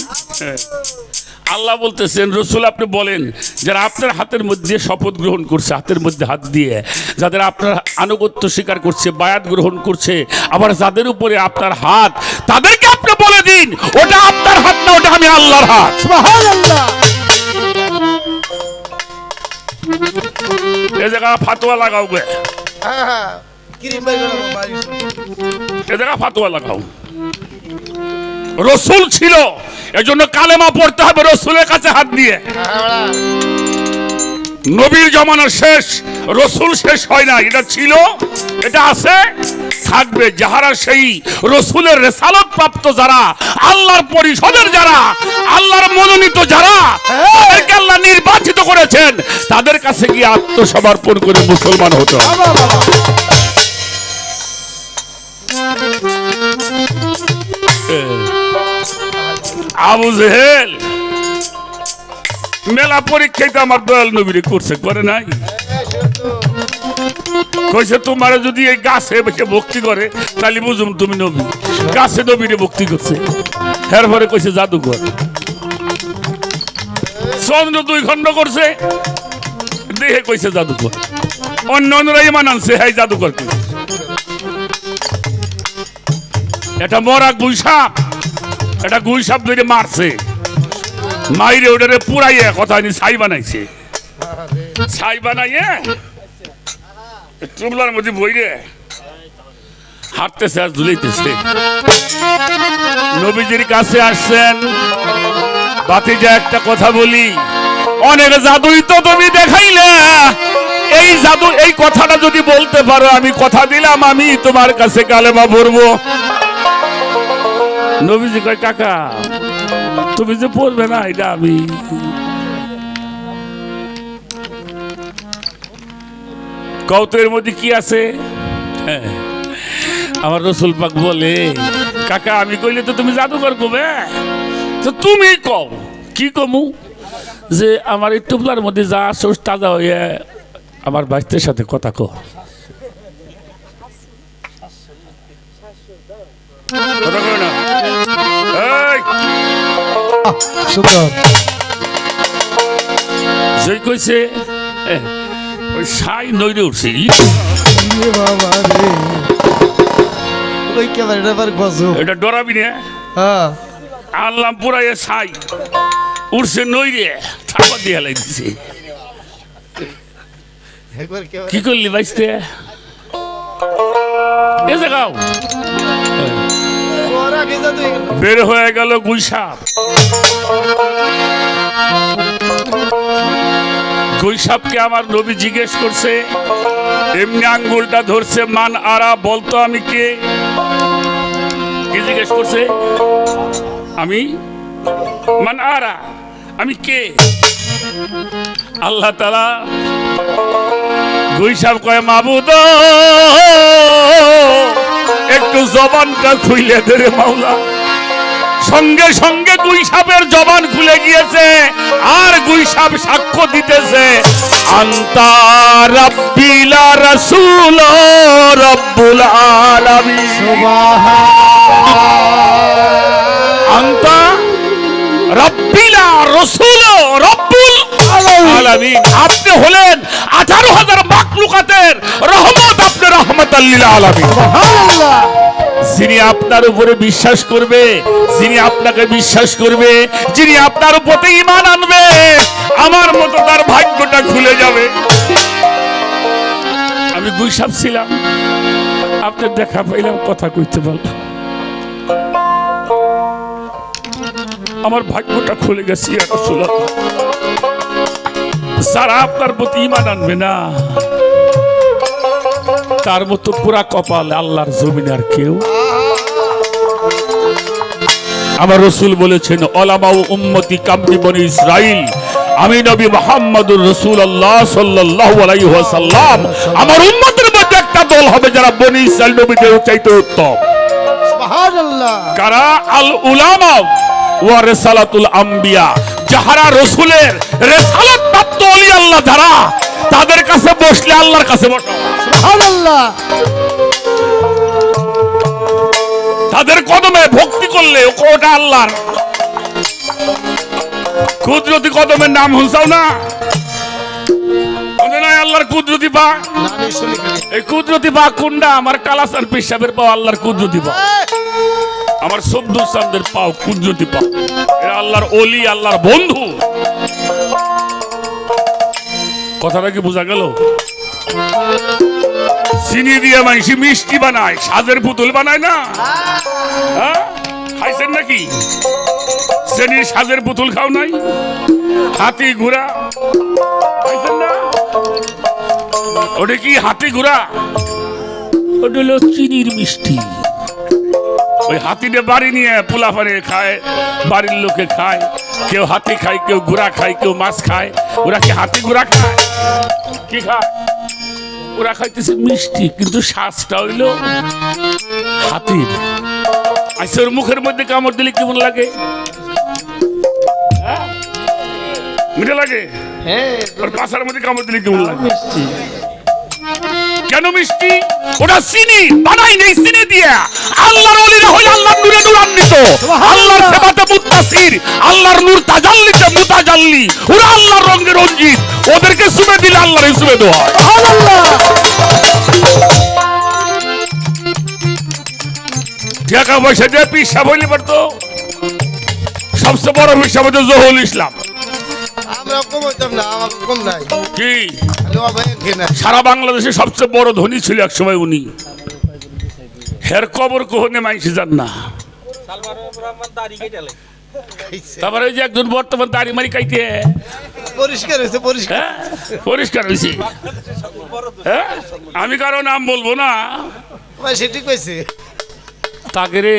আল্লাহ বলতেছেন রসুল আপনি বলেন, যারা আপনার হাতের মধ্যে শপথ গ্রহণ করছে, হাতের মধ্যে হাত দিয়ে, যাদের আপনার আনুগত্য স্বীকার করছে, বায়াত গ্রহণ করছে, আবার যাদের উপরে আপনার হাত, তাদেরকে আপনি বলে দিন ওটা আপনার হাত না, ওটা আমি আল্লাহর হাত। সুবহানাল্লাহ। এই জায়গা ফাতোয়া লাগাও গে, এই জায়গা ফাতোয়া লাগাও। রসুল ছিল, এজন্য কালেমা পড়তে হবে রসুলের কাছে হাত দিয়ে। নবীর জমানা শেষ, রসুল শেষ হয় না, এটা ছিল, এটা আছে, থাকবে। যাহারা সেই রসুলের রেসালত প্রাপ্ত, যারা আল্লাহর পরিষদের, যারা আল্লাহর মনোনীত, যারা তাদেরকে আল্লাহ নির্বাচিত করেছেন, তাদের কাছে গিয়ে আত্মসমর্পণ করে মুসলমান হতে হবে। আবু জেহেল মেলা পরীক্ষায় তো আমার দয়াল নবীরে করছে, করে নাই? কইছে তোমার যদি এই গাছে বসে ভক্তি করে তাহলে বুঝুম তুমি নবী। গাছে নবীরে ভক্তি করছে, এরপরে কইছে জাদুঘর। চন্দ্র 2 খণ্ড করছে, দেহে কইছে জাদুঘর। অন্য অন্যরা ইমান আনছে, হ্যাঁ জাদুঘর। এটা মরা গুইসাপ, এটা গুইসাপ ধরে মারছে, মাইরে ওটারে পুরাইয়ে কথা নি ছাই বানাইছে, ছাই বানাইয়ে টুবলার মধ্যে বইরে হাঁটতেছে আর ঝুলাইতেছে। নবীজির কাছে আসছেন, বাতিজা একটা কথা বলি, অনেক জাদুই তো তুমি দেখাইলে, এই জাদু, এই কথাটা যদি বলতে পারো, আমি কথা দিলাম আমি তোমার কাছে কালেমা পড়বো। নবীজি কয় কাকা তুমি যে পড়বে না এটা আমি কৌতুকের মধ্যে কি আছে? হ্যাঁ, আমার রসুল পাক বলে কাকা আমি কইলে তো তুমি জাদুঘর কবে, তো তুমি কও কি কমু যে আমার এই টুপলার মধ্যে যা সোস তাজা হয়ে আমার বাইস্তের সাথে কথা কো। কথা কয় না? এই, সুন্দর যে কইছে ওই সাই নইরে উঠছে ইয়ে বাবা রে ওই ক্যামেরাটা বার গজব এটা ডরাবি না। হ্যাঁ আনলাম পুরা এ সাই উঠছে নইরে থাপা দিয়ে লাগছে। একবার ক্যামেরা কি করলি বাইসতে এ জায়গাও ওরা গেছে তুই বের হয়ে গেল গুইসাপ। গুইসাপকে আমার নবী জিজ্ঞেস করছে, এমনি আঙ্গুলটা ধরছে, মান আরা বলতো আমি কে? কি জিজ্ঞেস করছে? আমি মান আরা, আমি কে? আল্লাহ তাআলা গুইসাপ কয় মাবুদ একটু জবানটা খুলে দে রে মাওলা। সঙ্গে সঙ্গে গুইসাপের জবান খুলে গিয়েছে আর গুইসাপ সাক্ষ্য দিতেছে আন্তা রাব্বিল রাসূল রব্বুল আলামিন। আন্তা রাব্বিল রাসূল রব্বুল আলামিন। আপনি হলেন 18,000 মাখলুকাতের রহমত, আপনি রাহমাতাল লিল আলামিন। সুবহানাল্লাহ যিনি আপনার উপরে বিশ্বাস করবে, যিনি আপনাকে বিশ্বাস করবে, যিনি আপনার উপরে ঈমান আনবে, আমার মতো তার ভাগ্যটা খুলে যাবে। আমি গুইসাপ ছিলাম, আপনার দেখা পাইলাম, কথা কইতে পারলাম, আমার ভাগ্যটা খুলে গেছে। ইয়া রাসূলুল্লাহ, যারা আপনার প্রতি ঈমান আনবে না তার মতো পুরা কপাল আল্লাহর জমিনে আর কেউ। আমার রাসূল বলেছেন ওলামা ও উম্মতি কামনি বনি ইসরাইল। আমি নবী মুহাম্মদুর রাসূলুল্লাহ সাল্লাল্লাহু আলাইহি ওয়াসাল্লাম, আমার উম্মতের মধ্যে একটা দল হবে যারা বনি ইসরাইল নবীদের চাইতে উত্তম। সুবহানাল্লাহ কারা? আল উলামা ওয়া রিসালাতুল আম্বিয়া, যারা রাসূলের রিসালাত প্রাপ্ত ওলি আল্লাহ যারা, তাদের কাছে বসলে আল্লাহর কাছে বসো। সুবহানাল্লাহ তাদের কদমে ভক্তি করলে ওটা আল্লাহর। কুদরতি কদমের নাম শুনছাও না? আল্লাহর কুদরতি পা, নানি শুনি খালি এই কুদরতি পা কোনটা? আমার কালাসান পেশাবের পাও আল্লাহর কুদরতি পা, আমার সবদুল চাঁদের পাও কুদরতি পা। এরা আল্লাহর ওলি, আল্লাহর বন্ধু। কথাটা কি বোঝা গেল? চিনি দিয়ে মাইসি মিষ্টি বানায়, সাজের পুতুল বানায় না? হ্যাঁ, খাইছেন নাকি? চিনির সাজের পুতুল খাও নাই? হাতি ঘোড়া খাইছেন না? ওটা কি হাতি ঘোড়া? ওটা হলো চিনির মিষ্টি। ওই হাতিটা বাড়ি নিয়ে পোলাপানে খায়, বাড়ির লোকে খায়, কেউ হাতি খায়, কেউ ঘোড়া খায়, কেউ মাছ খায়। ওরা কি হাতি ঘোড়া খায়? কি খায়? ওরা খাইতেছে মিষ্টি, কিন্তু শ্বাসটা হইল হাতির। আচ্ছা, ওর মুখের মধ্যে কামড় দিলে কেমন লাগে? হ্যাঁ? মিঠা লাগে? হ্যাঁ ওর পাশার মধ্যে কামড় দিলে কেমন লাগে? মিষ্টি কেন মিষ্টি? ওটা চিনি বানাই নেই, চিনি দিয়া। আল্লাহর ওলিরা হইল আল্লাহর নূরে নূরান্বিত, আল্লাহর সেবাতে মুত্তাসির, আল্লাহর নূর তাজাল্লিতে মুতাজাল্লি। ওরা আল্লাহর রঙে রঞ্জিত, ওদেরকে সুবে দিলে আল্লাহর সুবে দেওয়া। সুবহানাল্লাহ টাকা পয়সা দিয়ে পিসা বলি পারতো। সবচেয়ে বড় পিসা হচ্ছে জহুল ইসলাম। আমরা কম হইতাম না, আমার কম নাই কি হ্যালো ভাই কেনা সারা বাংলাদেশে সবচেয়ে বড় ধনী ছিল এক সময় উনি। হের কবর কোহনে মাইসি যান না। তারপরে ওই যে একজন বর্তমান দাড়ি মারি কাইতে, পরিষ্কার হয়েছে পরিষ্কার হ্যাঁ পরিষ্কার হয়েছে। হ্যাঁ, আমি কারো নাম বলবো না। ভাই সেটি কইছে তাকে রে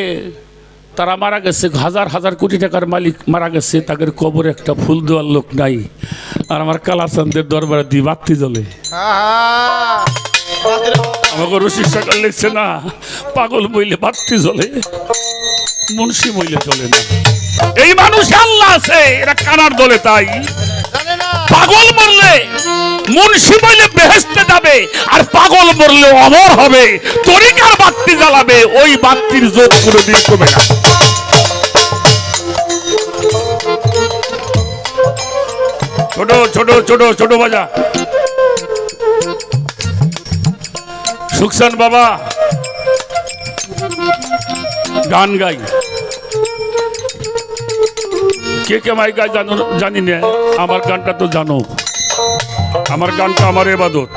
তারা মারা গেছে, হাজার হাজার কোটি টাকার মালিক মারা গেছে, তাদের কবরে একটা ফুল দেওয়ার লোক নাই। আর আমার কালাচাঁদের দরবারে দিয়ে বাতি জ্বলে। আমাকে রশিদ সরকার লিখছে না, পাগল মইলে বাতি জ্বলে, মুন্সি মইলে জ্বলে না। এই মানুষ আল্লাহ আছে, এরা কানার দলে। তাই পাগল মরলে মুন্সি মইলে বেহেশতে যাবে, আর পাগল মরলে অমর হবে, তরিকার বাতি জ্বালাবে, ওই বাতির জোর কোনোদিন কমে না। ছোট ছোট ছোট ছোট বাজা সুখসান বাবা গান গাই, কে কে মাই গাই জানো জানি না, আমার গানটা তো জানো। আমার গানটা আমার ইবাদত।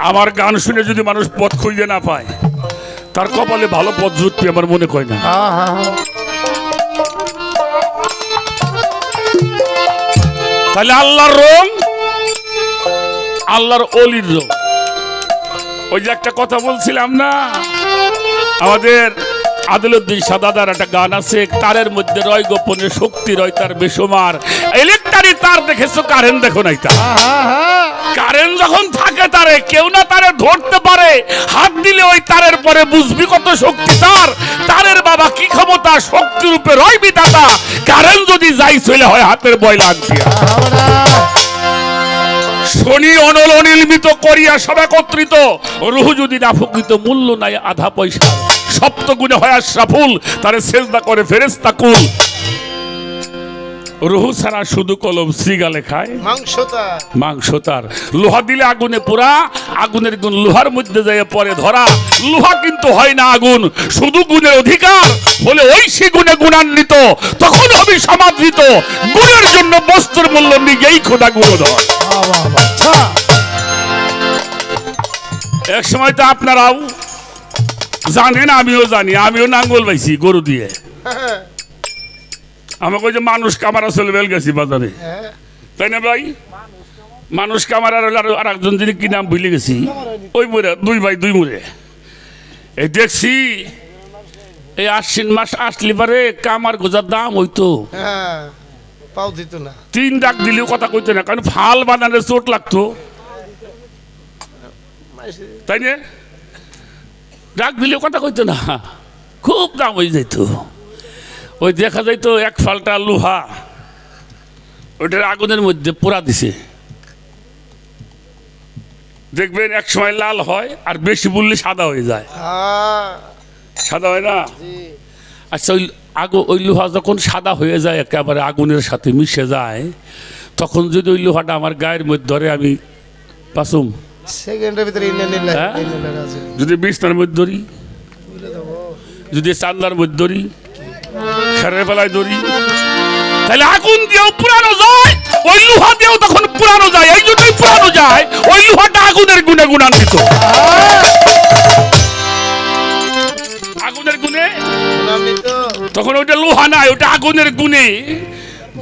আমার গান শুনে যদি মানুষ পথ খুঁজে না পায়, তার কপালে ভালো পথ জুটবে আমার মনে হয় না। তাহলে আল্লাহর রং, আল্লাহর অলির রং। ওই যে একটা কথা বলছিলাম না, আমাদের আদিলউদ্দিন সাদাদার একটা গান আছে, তারের মধ্যে রয় গোপনে শক্তি রয় তার বেসমার। ইলেকট্রিক তার দেখেছো, কারেন্ট দেখো নাই। তা কারেন্ট যখন থাকে তারে কেউ না তারে ধরতে পারে, হাত দিলে ওই তারের পরে বুঝবি কত শক্তি তার। তারের বাবা কি ক্ষমতা, শক্তি রূপে রয় বিধাতা। কারেন্ট যদি যাই চলে হয় হাতের বয়লা দিয়া। শনি অনল অনির্মিত করিয়া সব একত্রিত, রুহ যদি না ফুকৃত মূল্য নাই আধা পয়সা। সপ্ত গুণে হয় আশরাফুল, তারে সেজদা করে ফেরেশতা কুল। রুহু ছাড়া শুধু কলম শ্রীগালে খায় মাংস তার। লোহা দিলে আগুনে পোড়া, আগুনের গুণ লোহার মধ্যে যায় পরে ধরা। লোহা কিন্তু হয় না আগুন, শুধু গুণের অধিকার বলে ওই সে গুণে গুণান্বিত, তখন হবে সমাদৃত। গুণের জন্য বস্তুর মূল্য নিজেই খোদা গুণধর। এক সময় তো আপনারাও জানেন, আমিও জানি, আমিও নাঙ্গল পাইছি গরু দিয়ে। আমাকে যে মানুষ কামারা চলে বেল গেছি বাজারে, তাই না ভাই? মানুষ কামারার আর একজন যিনি কি নাম ভুলে গেছি, ওই মোড়ে দুই ভাই দুই মোড়ে। এই দেখছি এই আশ্বিন মাস আসলে পারে কামার গোজার দাম হইতো পাও দিত না, 3 ডাক দিলেও কথা কইতো না, কারণ ফাল বানানোর চোট লাগতো, তাই না? ডাক দিলেও কথা কইতো না, খুব দাম হয়ে যাইত। ওই দেখা যাইতো এক ফালটা লোহা ওইটার আগুনের মধ্যে পোড়া দিছে, দেখবেন এক সময় লাল হয়, আর বেশি বললে সাদা হয়ে যায়। সাদা হয় না? আচ্ছা, ওই লোহা যখন সাদা হয়ে যায়, একেবারে আগুনের সাথে মিশে যায়, তখন যদি ওই লোহাটা আমার গায়ের মধ্যে ধরে, আমি পাসুম সেকেন্ডের ভিতরে যদি বিছনার মধ্যে ধরি, যদি চান্দার মধ্যে ধরি, খেরের বেলায় ধরি, তাহলে আগুন দিয়েও পুরানো যায়, ওই লোহা দিয়েও তখন পুরানো যায়। এই জন্যই পুরানো যায়, ওই লোহাটা আগুনের গুণে গুণান্বিত। আগুনের গুণে তখন ওইটা লোহা নাই, ওটা আগুনের গুণে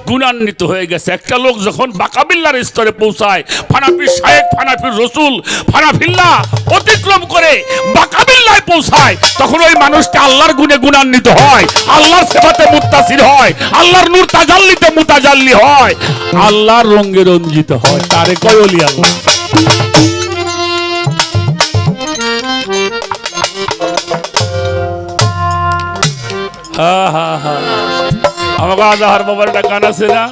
গুণান্বিত হয়ে গেছে। একটা লোক যখন বাকাবিল্লার স্তরে পৌঁছায়, ফানাফি শায়েখ, ফানাফির রসুল, ফানাফিল্লা অতিক্রম করে বাকাবিল্লায় পৌঁছায়, তখন ওই মানুষটা আল্লাহর গুণে গুণান্বিত হয়, আল্লাহর সেবাতে মুত্তাসির হয়, আল্লাহর নূর তাজাল্লিতে মুতাজাল্লি হয়, আল্লাহর রঙে রঞ্জিত হয়। তারে কয় ওলি আল্লাহ। আমাকে আজাহার বাবার একটা গান আছে না,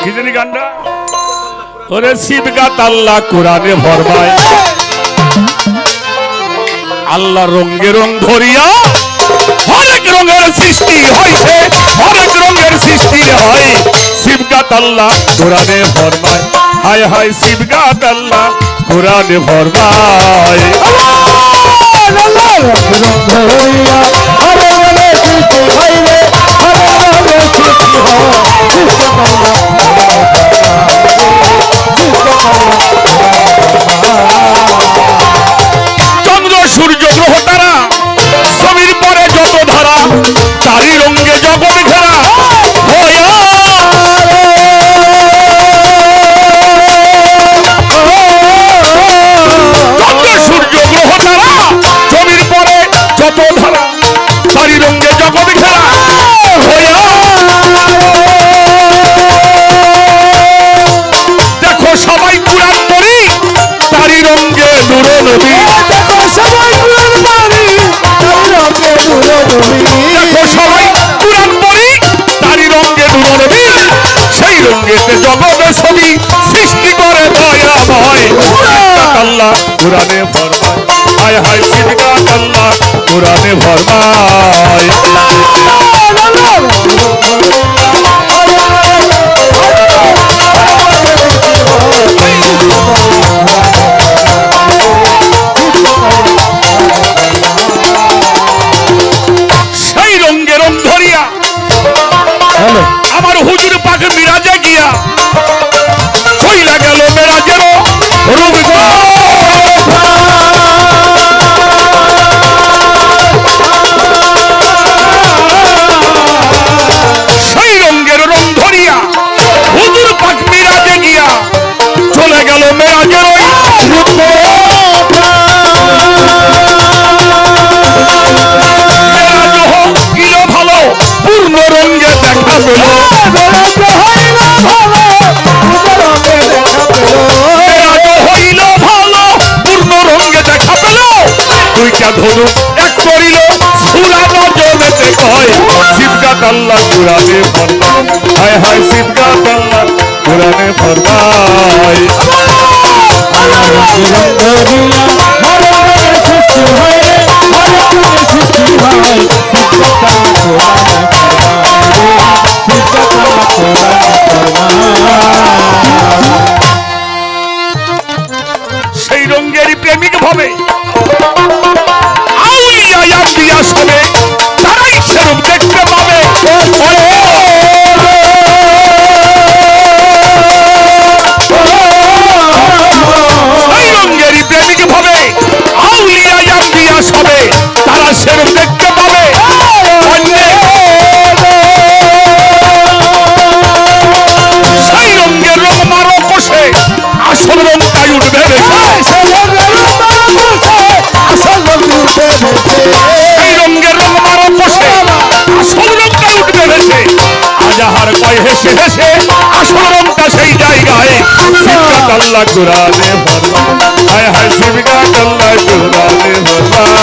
কি জানি গানটা? ওরে সিবগাত আল্লাহ কোরআনে ফরমায়, আল্লাহ রঙে রং ধরিয়া হরেক রঙের সৃষ্টি হইছে, হরেক রঙের সৃষ্টি হয়। সিবগাত আল্লাহ কোরআনে ফরমায়, হায় হায় সিবগাত আল্লাহ কোরআনে ফরমায়। চন্দ্র সূর্য গ্রহ তারা জমির পরে যত ধারা, তারই রঙে জগৎ ঘেরা। চন্দ্র সূর্য গ্রহ তারা এতে জগতের ছবি সৃষ্টি করে দয়াময় সিবগাত আল্লাহ কোরআনে ফরমায় হায় হায় সিবগাত আল্লাহ কোরআনে ফরমায় সেই রঙ্গে রং ধরিয়া আমার হুজুর পাক মিরাজে গিয়া কইলা গেল মেরাজেরও রূপ গো সেই রঙ্গের রং ধরিয়া হুজুর পাক মিরাজে গিয়া চলে গেল মেরাজের ওই রূপ গো। মেরাজ হইল ভালো পূর্ণ রঙ্গে দেখা পেল দুইটা ধনুক এক করিল ফুলানো জমেতে কয় সিবগাত আল্লাহ কোরআনে ফরমায় হায় হায় সিবগাত আল্লাহ কোরআনে ফরমায় সেই রঙ্গেরই প্রেমিক ভাবে সবে তারাই সেরূপ দেখতে পাবে এই রঙ্গেরই প্রেমিক ভাবে আউলিয়া আম্বিয়া সবে তারা সেরূপ দেখতে পাবে সেই রঙ্গের রং মারো কষে আসল রংটাই উঠবে এই রঙ্গের রং মারো কষে আসল রংটা উঠবে ভেসে আজাহার কয় হেসে হেসে আসল রংটা সেই জায়গায় সিবগাত আল্লাহ কোরআনে ফরমায় হায় হায় সিবগাত আল্লাহ কোরআনে ফরমায়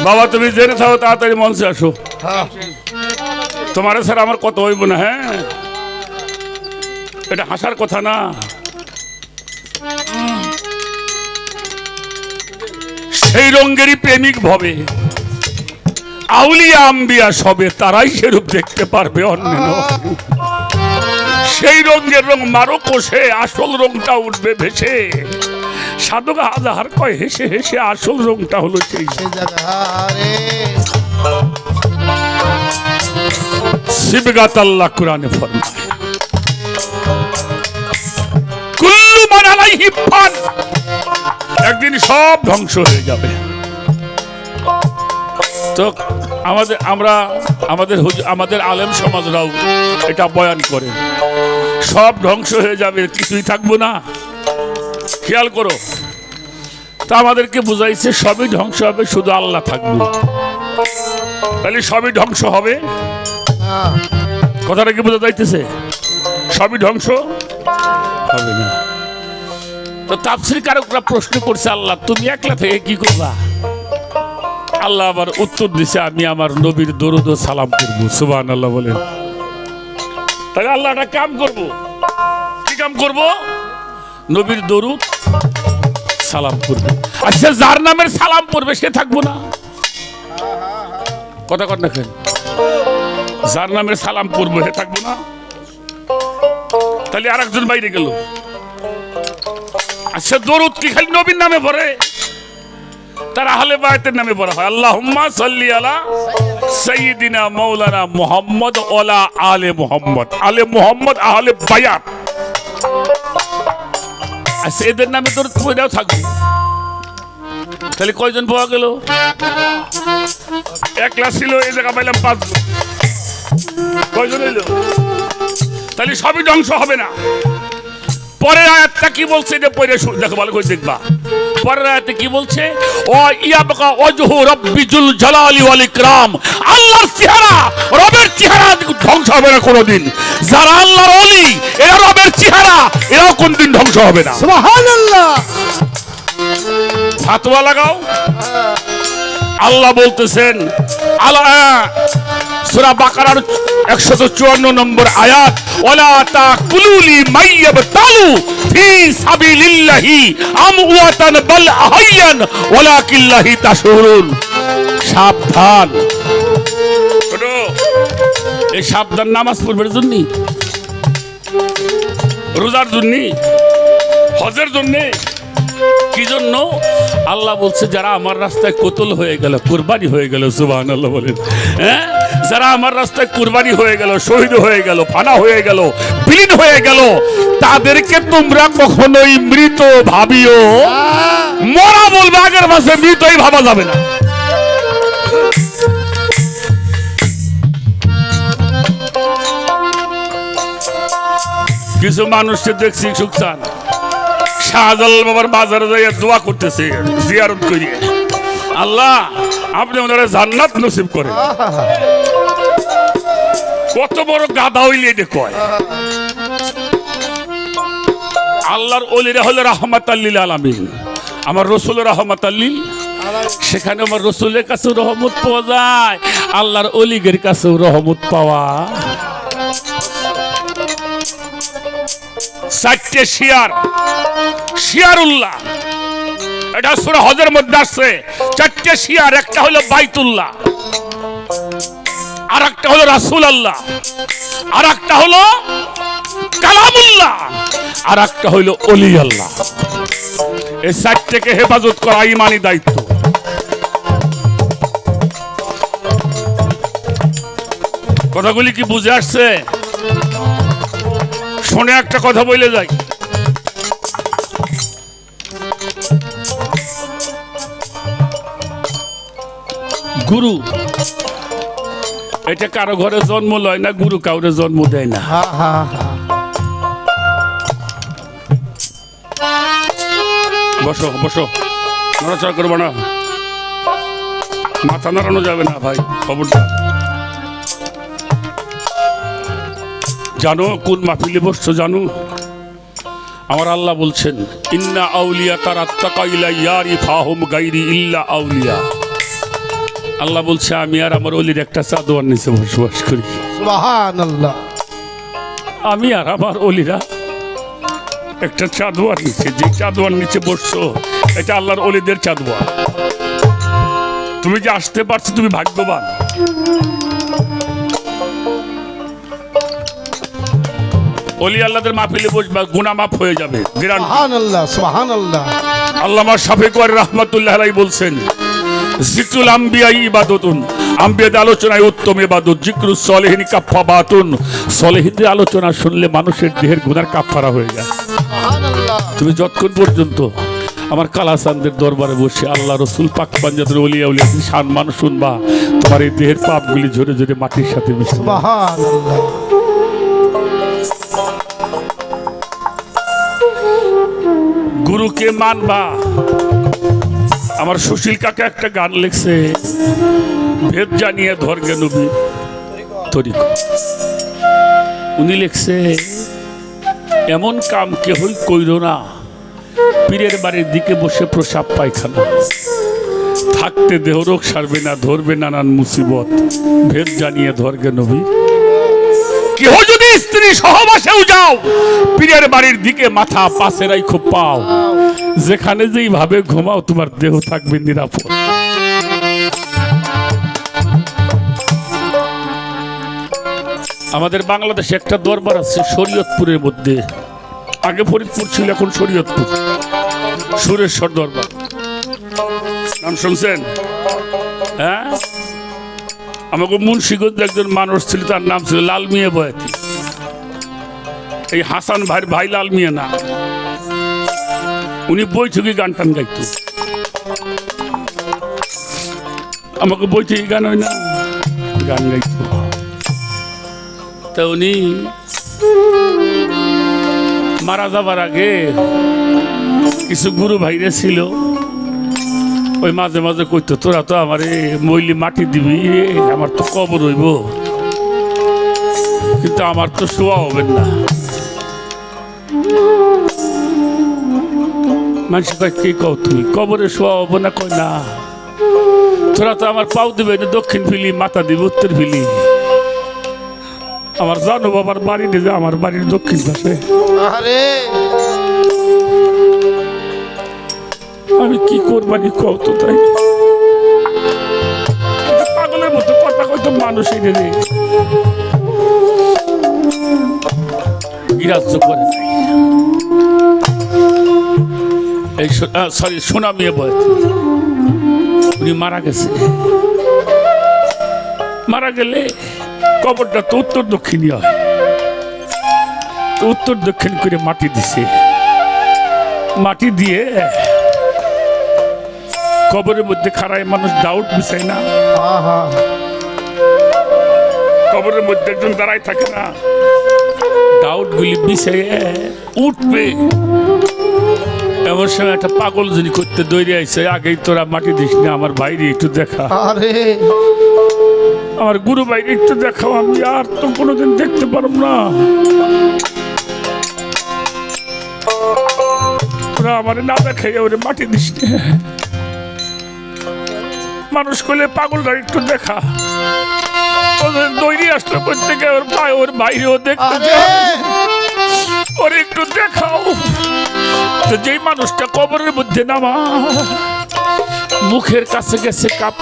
বাবা তুমি জেনে থাকো তাড়াতাড়ি মঞ্চে আসো তোমার স্যার আমার কত হইব না হ্যাঁ এটা হাসার কথা না সেই রঙ্গেরই প্রেমিক ভবে আউলিয়া আম্বিয়া সবে তারাই সেরূপ দেখতে পারবে অন্য সেই রঙ্গের রং মারো কষে আসল রংটা উঠবে ভেসে সাধক আজাহার কয় হেসে হেসে আসল রংটা হলো সেই সিবগাত আল্লাহ কোরআনে ফরমায় কুল্লু মান আলাইহি ফান একদিন সব ধ্বংস হয়ে যাবে তো আমাদের আলেম সমাজরাও এটা বয়ান করে সব ধ্বংস হয়ে যাবে কিছুই থাকবো না খেয়াল করো তা আমাদেরকে বুঝাইছে সবই ধ্বংস হবে শুধু আল্লাহ থাকবে তাহলে সবই ধ্বংস হবে কথাটা কি বোঝা যাইতেছে সবই ধ্বংস হবে না তো তাফসীর কারকরা প্রশ্ন করছে আল্লাহ তুমি একলা থেকে কি করবা আল্লাহ আবার উত্তর দিছে আমি আমার নবীর দরুদ ও সালাম করব সুবহানাল্লাহ বলেন তাহলে আল্লাহ একটা কাম করব কি কাম করব নবীর দরুদ সালাম করবে আচ্ছা যার নামের সালাম পড়বে সে থাকবো না কথা কর না কেন যার নামের সালাম পড়বে সে থাকবো না তাহলে আরেকজন বাইরে গেল আচ্ছা দরুদ কি খালি নবীর নামে পড়ে তার আহলে বায়তের নামে পড়া হয় আল্লাহুম্মা সাল্লি আলা সাইয়্যিদিনা মাওলানা মুহাম্মদ ওয়ালা আলে মুহাম্মদ আহলে বায়াত আচ্ছা এদের নামে দরুদ পড়াও থাকবে তাহলে কয়জন পাওয়া গেল একলা ছিল এই জায়গা পাইলাম 5 জন কয়জন হইল তাহলে সবই ধ্বংস হবে না পরের আয়াতটা কি বলছে এটা পড়ে দেখো ভালো করে দেখবা পরের আয়াতে কি বলছে ও ইয়াবকা ওয়াজহু রাব্বিজুল জালালি ওয়াল ইকরাম আল্লাহর চেহারা রবের চেহারা ধ্বংস হবে না কোনোদিন যারা আল্লাহর ওলি এরা এরাও কোনদিন ধ্বংস হবে না। সুবহানাল্লাহ। ফাতোয়া লাগাও। আল্লাহ বলতেছেন সূরা বাকারার 154 নম্বর আয়াত, ওয়ালা তাকুলুলি মাইয়াবতালু ফি সাবিলিল্লাহি আমওয়াতান বাল আহয়ান ওয়ালাকিল্লাহি তাশউরুন। সাবধান। শোনো, এই সাবধান নামাজ পড়বার জন্য, রোজার জন্য, হজের জন্য, কি জন্য? আল্লাহ বলছে যারা আমার রাস্তায় কতল হয়ে গেল, কুরবানি হয়ে গেল, সুবহানাল্লাহ বলেন, হ্যাঁ, যারা আমার রাস্তায় কুরবানি হয়ে গেল, শহীদ হয়ে গেল, ফানা হয়ে গেল, বিলীন হয়ে গেল, তাদেরকে তোমরা কখনোই মৃত ভাবিও। মরা বলবে, আগের মাসে মৃতই ভাবা যাবে না। কিছু মানুষকে দেখছি সুখসান শাহজালাল বাবার বাজারে যাইয়া দোয়া করতেছে, জিয়ারত করিয়ে, আল্লাহ আপনি ওনারা জান্নাত নসিব করেন। কত বড় গাধা হইলে এটা কয়। আল্লাহর ওলিরা হলো রাহমাতাল লিল আলামিন, আমার রাসূল রাহমাতাল লিল, সেখানে আমার রাসূলের কাছেও রহমত পাওয়া যায়, আল্লাহর ওলিদের কাছেও রহমত পাওয়া। 4টে শিয়ার, শিয়ারুল্লাহ, এটা সূরা হজের মধ্যে আসছে। 4টে শিয়ার, একটা হলো বাইতুল্লাহ, আর একটা হলো রাসূলুল্লাহ, আর একটা হলো কালামুল্লাহ, আর একটা হলো ওলি আল্লাহ। এই 4টেকে হেফাজত করা ঈমানি দায়িত্ব। কথাগুলি কি বুঝে আসছে? শুনে একটা কথা বলে যাই। গুরু এটা কারো ঘরে জন্ম লয় না, গুরু কাউরে জন্ম দেয় না। বসো বসো, নড়াচড়া করবো না, মাথা নাড়ানো যাবে না ভাই, খবরদার। জানো কোন মাহফিলে বসছো জানো? আমার আল্লাহ বলছেন, ইন্না আউলিয়া তারাত্তাকা ইলা ইয়ারিফাহুম গায়রি ইল্লা আউলিয়া। আল্লাহ বলছে আমি আর আমার ওলির একটা চাদর নিচে বসবাস করি। সুবহানাল্লাহ। আমি আর আমার ওলিরা একটা চাদর নিচে, যে চাদর নিচে বসছো এটা আল্লাহর ওলিদের চাদর। তুমি যে আসতে পারছো তুমি ভাগ্যবান। ওলি আল্লাহদের মাহফিলে বসবা, গুনাহ মাফ হয়ে যাবে। সুবহানাল্লাহ, সুবহানাল্লাহ। আল্লামা শাফিঈ রাহমাতুল্লাহ আলাইহি বলছেন, যিকরুল আম্বিয়া ইবাদাতুন, আম্বিয়াদের আলোচনায় উত্তম ইবাদত, যিকরুস সলিহিন কাফফারাতুন, সলিহিনদের আলোচনা শুনলে মানুষের দেহের গুনার কাফফারা হয়ে যায়। সুবহানাল্লাহ। তুমি যতক্ষণ পর্যন্ত আমার কালাচাঁদের দরবারে বসে আল্লাহ রসুল পাক পাঞ্জাবের ওলিয়া উলিয়াদের সম্মান শুনবা, তোমার এই দেহের পাপগুলি ঝরে ঝরে মাটির সাথে মিশে যাবে। সুবহানাল্লাহ। গুরুকে মানবা। আমার সুশীল কাকা একটা গান লিখছে, ভেদ জানিয়ে ধর্গে নবী তরিক। উনি লিখছে, এমন কাম কেহই কইর না, পীরের বাড়ির দিকে বসে প্রসাব পায়খানা, থাকতে দেহ রোগ সারবে না, ধরবে নানান মুসিবত, ভেদ জানিয়ে ধর্গে নবী। কেহ যদি স্ত্রী সহবাসেও যাও, পীরের বাড়ির দিকে মাথা পাশে রাইখো পাও, যেখানে যেইভাবে ঘুমাও তোমার দেহ থাকবে নিরাপদ। আমাদের বাংলাদেশে একটা দরবার আছে শরীয়তপুরের মধ্যে, আগে ফরিদপুর ছিল, এখন শরীয়তপুর, সুরেশ্বর দরবার। নাম শুনছেন? হ্যাঁ, আমাকে মুন্সিগঞ্জে একজন মানুষ ছিল, তার নাম ছিল লাল মিয়া বয়াতি। এই হাসান ভাইয়ের ভাই লাল মিয়া না, উনি বৈঠকি গান টান গাইতো। আমাকে বৈঠকি গান হয় না, গান গাইতো। তা উনি মারা যাবার আগে কিছু গুরু ভাইরা ছিল, ওই মাঝে মাঝে কইতো, তোরা তো আমার মইলি মাটি দিবি, আমার তো কবর হইব, কিন্তু আমার তো শোয়া হবে না। মানুষ কয় কি কও তুমি কবরে শোয়া হবো না? কয় না, তোরা তো আমার পাও দিবে না দক্ষিণ ফিলি, মাথা দিবে উত্তর ফিলি। আমার জানো বাবার বাড়ি দিবে, আমার বাড়ির দক্ষিণ পাশে। আরে আমি কি করবানি কও তো তাই? পাগলের মতো কথা কইতো মানুষ এনে রে গ্রাহ্য করে নাই। এই সরি সোনামিয়া বয় উনি মারা গেছে। মারা গেলে কবরটা তো উত্তর দক্ষিণই হয়, তো উত্তর দক্ষিণ করে মাটি দিছে। মাটি দিয়ে কবরের মধ্যে খাড়ায় মানুষ ডাউট বিছায় না, আহা কবরের মধ্যে একজন দাঁড়ায় থাকে না, ডাউট গুলি বিছাইয়ে উঠবে। এমন সময় একটা পাগল যদি করতে দৌড়ে আইছে, আগেই তোরা মাটি দিস না, আমার বাইরে একটু দেখা, আরে আমার গুরু বাইরে একটু দেখাও, আমি আর তো কোনোদিন দেখতে পারব না। তোরা আমার না দেখাই ওরে মাটি দিস না। মানুষ করলে পাগলটা একটু দেখা, ওদের দৌড়ে আসলো প্রত্যেকে ওর ভাই, ওর বাইরেও দেখতে আরে যায়। ওরে একটু দেখাও। তো যেই মানুষটা কবরের মধ্যে নামা, মুখের কাছে গেছে কাপ,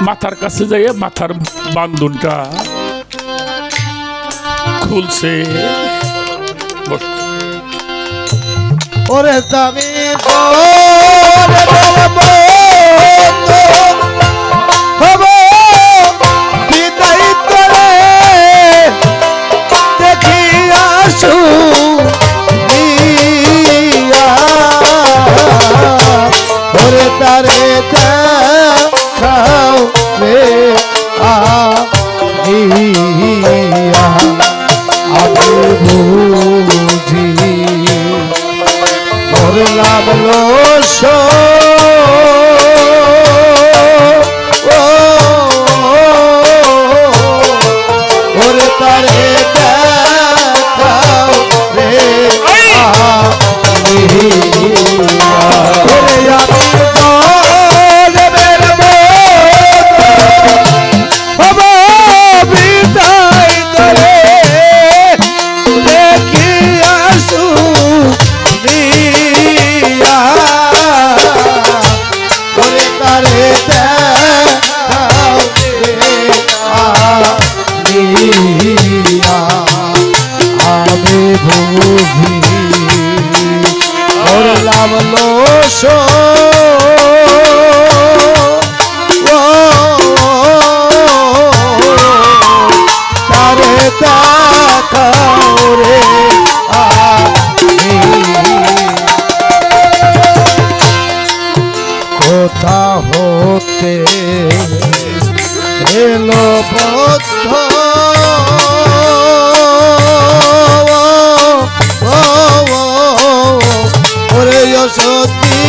মাথার কাছে যাই মাথার বান্ধনটা খুলছে। ওরে দামি বিদায় করে দেখি আসু ওরে তারে দেখাও রে আমি বুঝি ওর লাগলো ওরে তারে দেখাও রে কোথা হতে এলো বদ্ধ ওরে সতী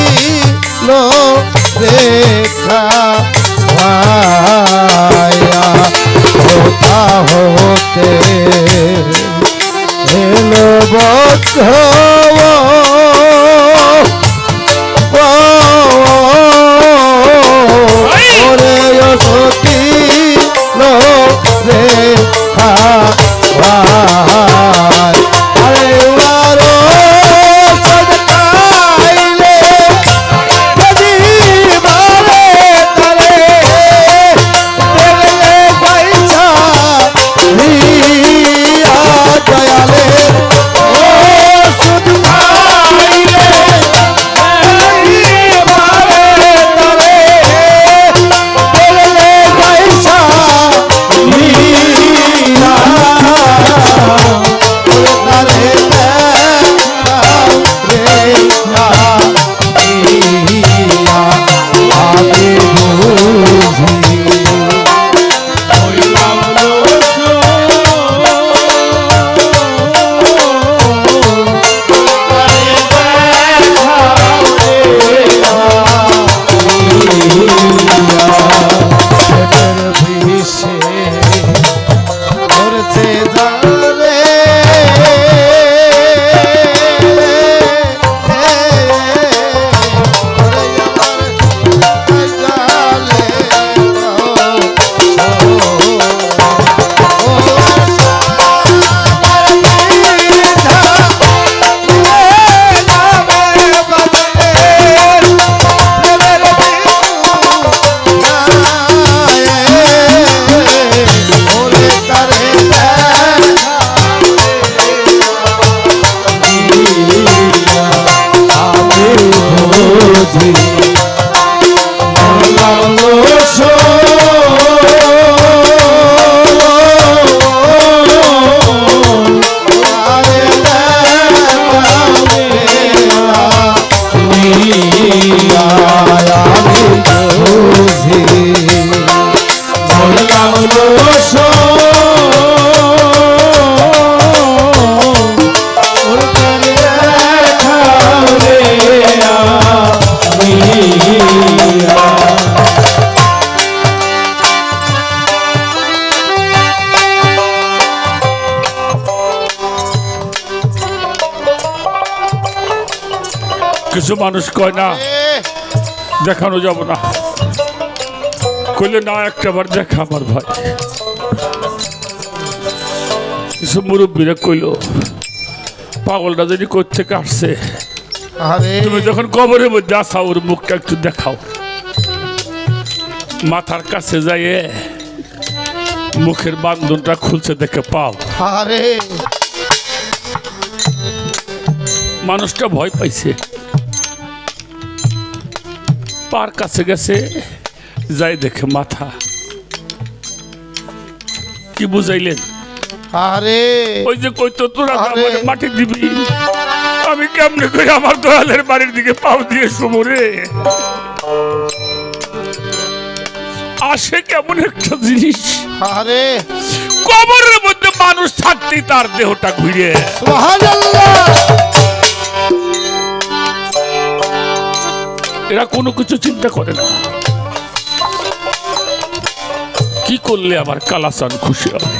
লো রেখা কোথা হতে এলো বদ্ধ শুধু কিছু মানুষ কয় না দেখানো যাব না, কইলে না একটাবার দেখা আমার ভাই। কিছু মুরব্বীরা কইল পাগলটা যদি কোত্থেকে আসছে, আরে তুমি যখন কবরের মধ্যে আসা ওর মুখটা একটু দেখাও। মাথার কাছে যাইয়ে মুখের বান্ধনটা খুলছে দেখে পাও। আরে মানুষটা ভয় পাইছে, পার কাছে গেছে, যাই দেখে মাথা। কি বুঝাইলেন? আরে ওই যে কইতো তোরা আরে। আমারে মাটি দিবি, আমি কেমনে করে আমার দয়ালের বাড়ির দিকে পাও দিয়ে সমরে আসে কেমন একটা জিনিস। আরে কবরের মধ্যে মানুষ থাকতেই তার দেহটা ঘুরে। সুবহানাল্লাহ। এরা কোনো কিছু চিন্তা করে না, কি করলে আমার কালাচান খুশি হবে,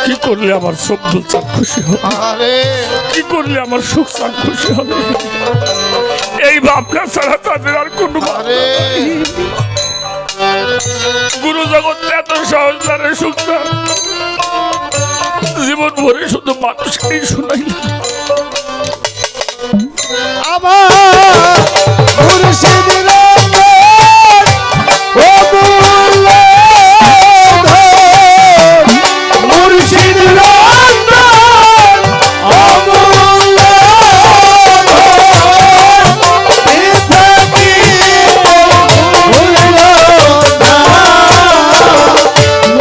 কি করলে আমার সব্দুল চান খুশি হবে, আরে কি করলে আমার সুখ চান খুশি হবে, এই ভাবনা ছাড়া তাদের আর কোনো আরে গুরু জগৎ এত সহজ তারে সুখ চান। জীবন ভরে শুধু মানুষকেই শুনাইলাম। আমার মুর্শিদ রহমান ও মুর্শিদ মুর্শিদ রহমান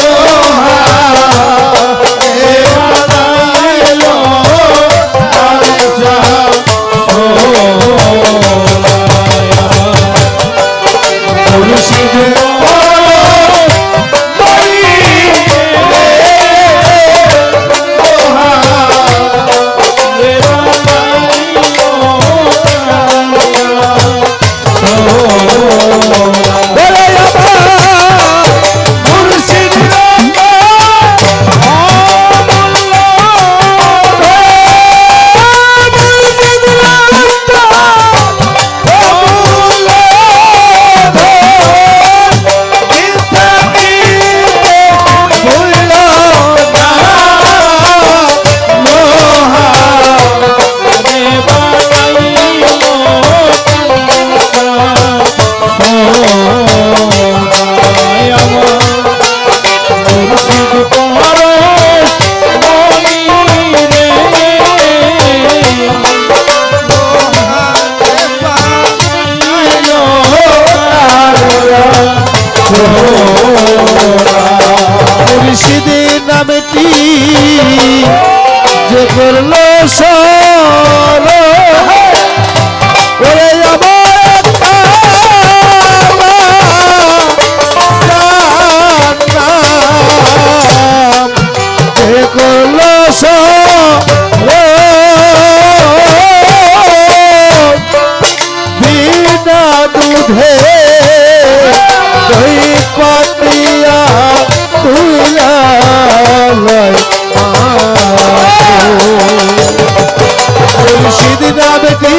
মুর্শিদে নামটি যে করলো সরল ওরে আমার নাম যে করলো সরল বিনা দুধে দই পাতিয়া তুলা মুর্শিদ নামটি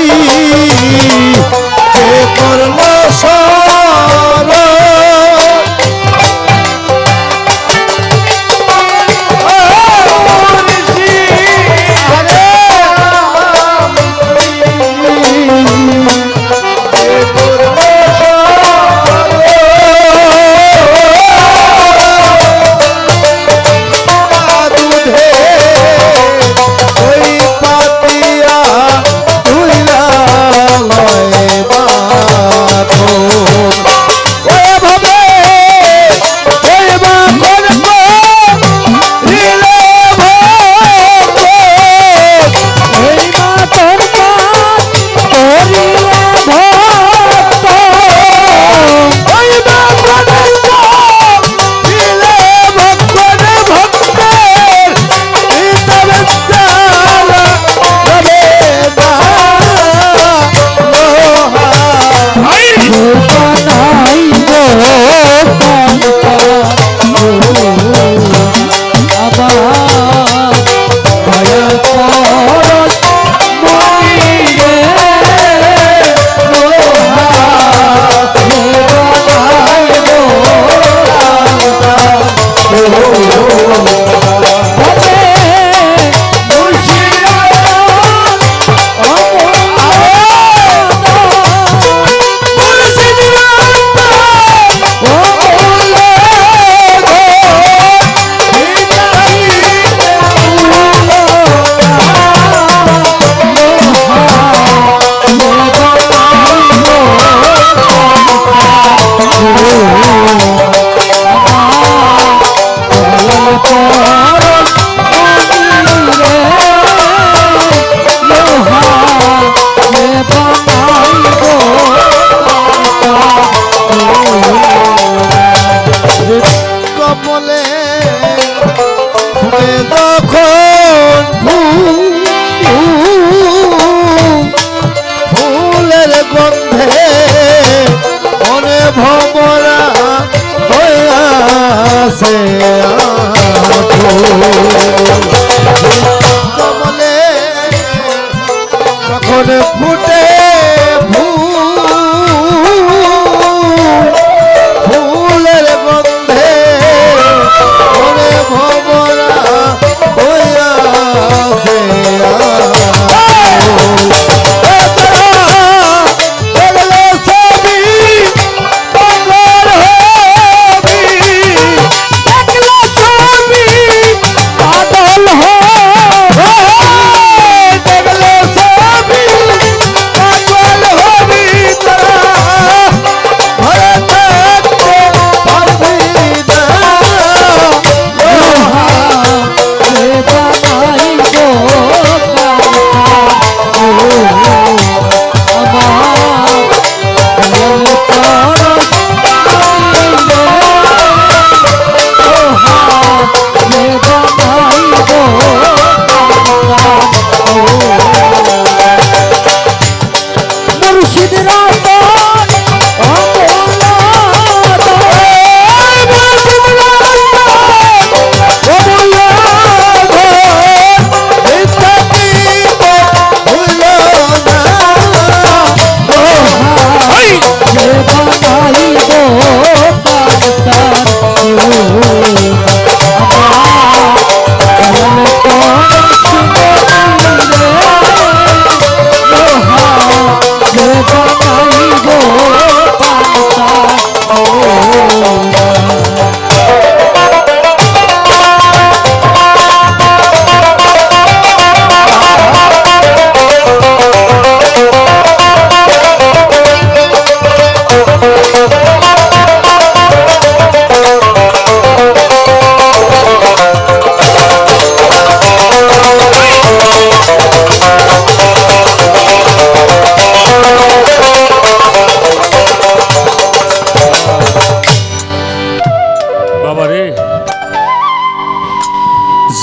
মনে ফুটে ফুলের গন্ধে মনে ভবরা হইয়াছে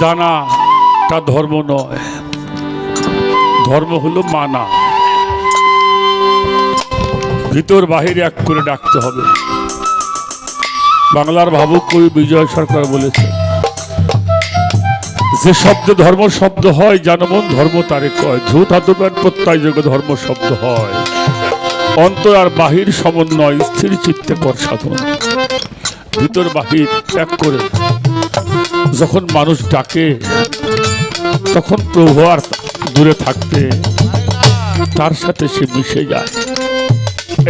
জানাটা ধর্ম নয়, ধর্ম হলো মানা। ভিতর বাহির এক করে ডাকতে হবে। বাংলার ভাবুক কবি বিজয় সরকার বলেছে, যে শব্দে ধর্ম শব্দ হয় জানমন ধর্ম তারে কয়, ধূত আদবের প্রত্যয় যোগে ধর্ম শব্দ হয়, অন্তর আর বাহির সমন্বয় স্থির চিত্তে কর সাধন। ভিতর বাহির এক করে যখন মানুষ ডাকে তখন প্রভু আর দূরে থাকতে তার সাথে সে মিশে যায়।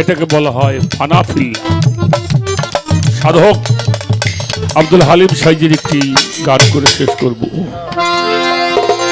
এটাকে বলা হয় ফানাফিল্লা। সাধক আব্দুল হালিম সাইজির একটি গান করে শেষ করব।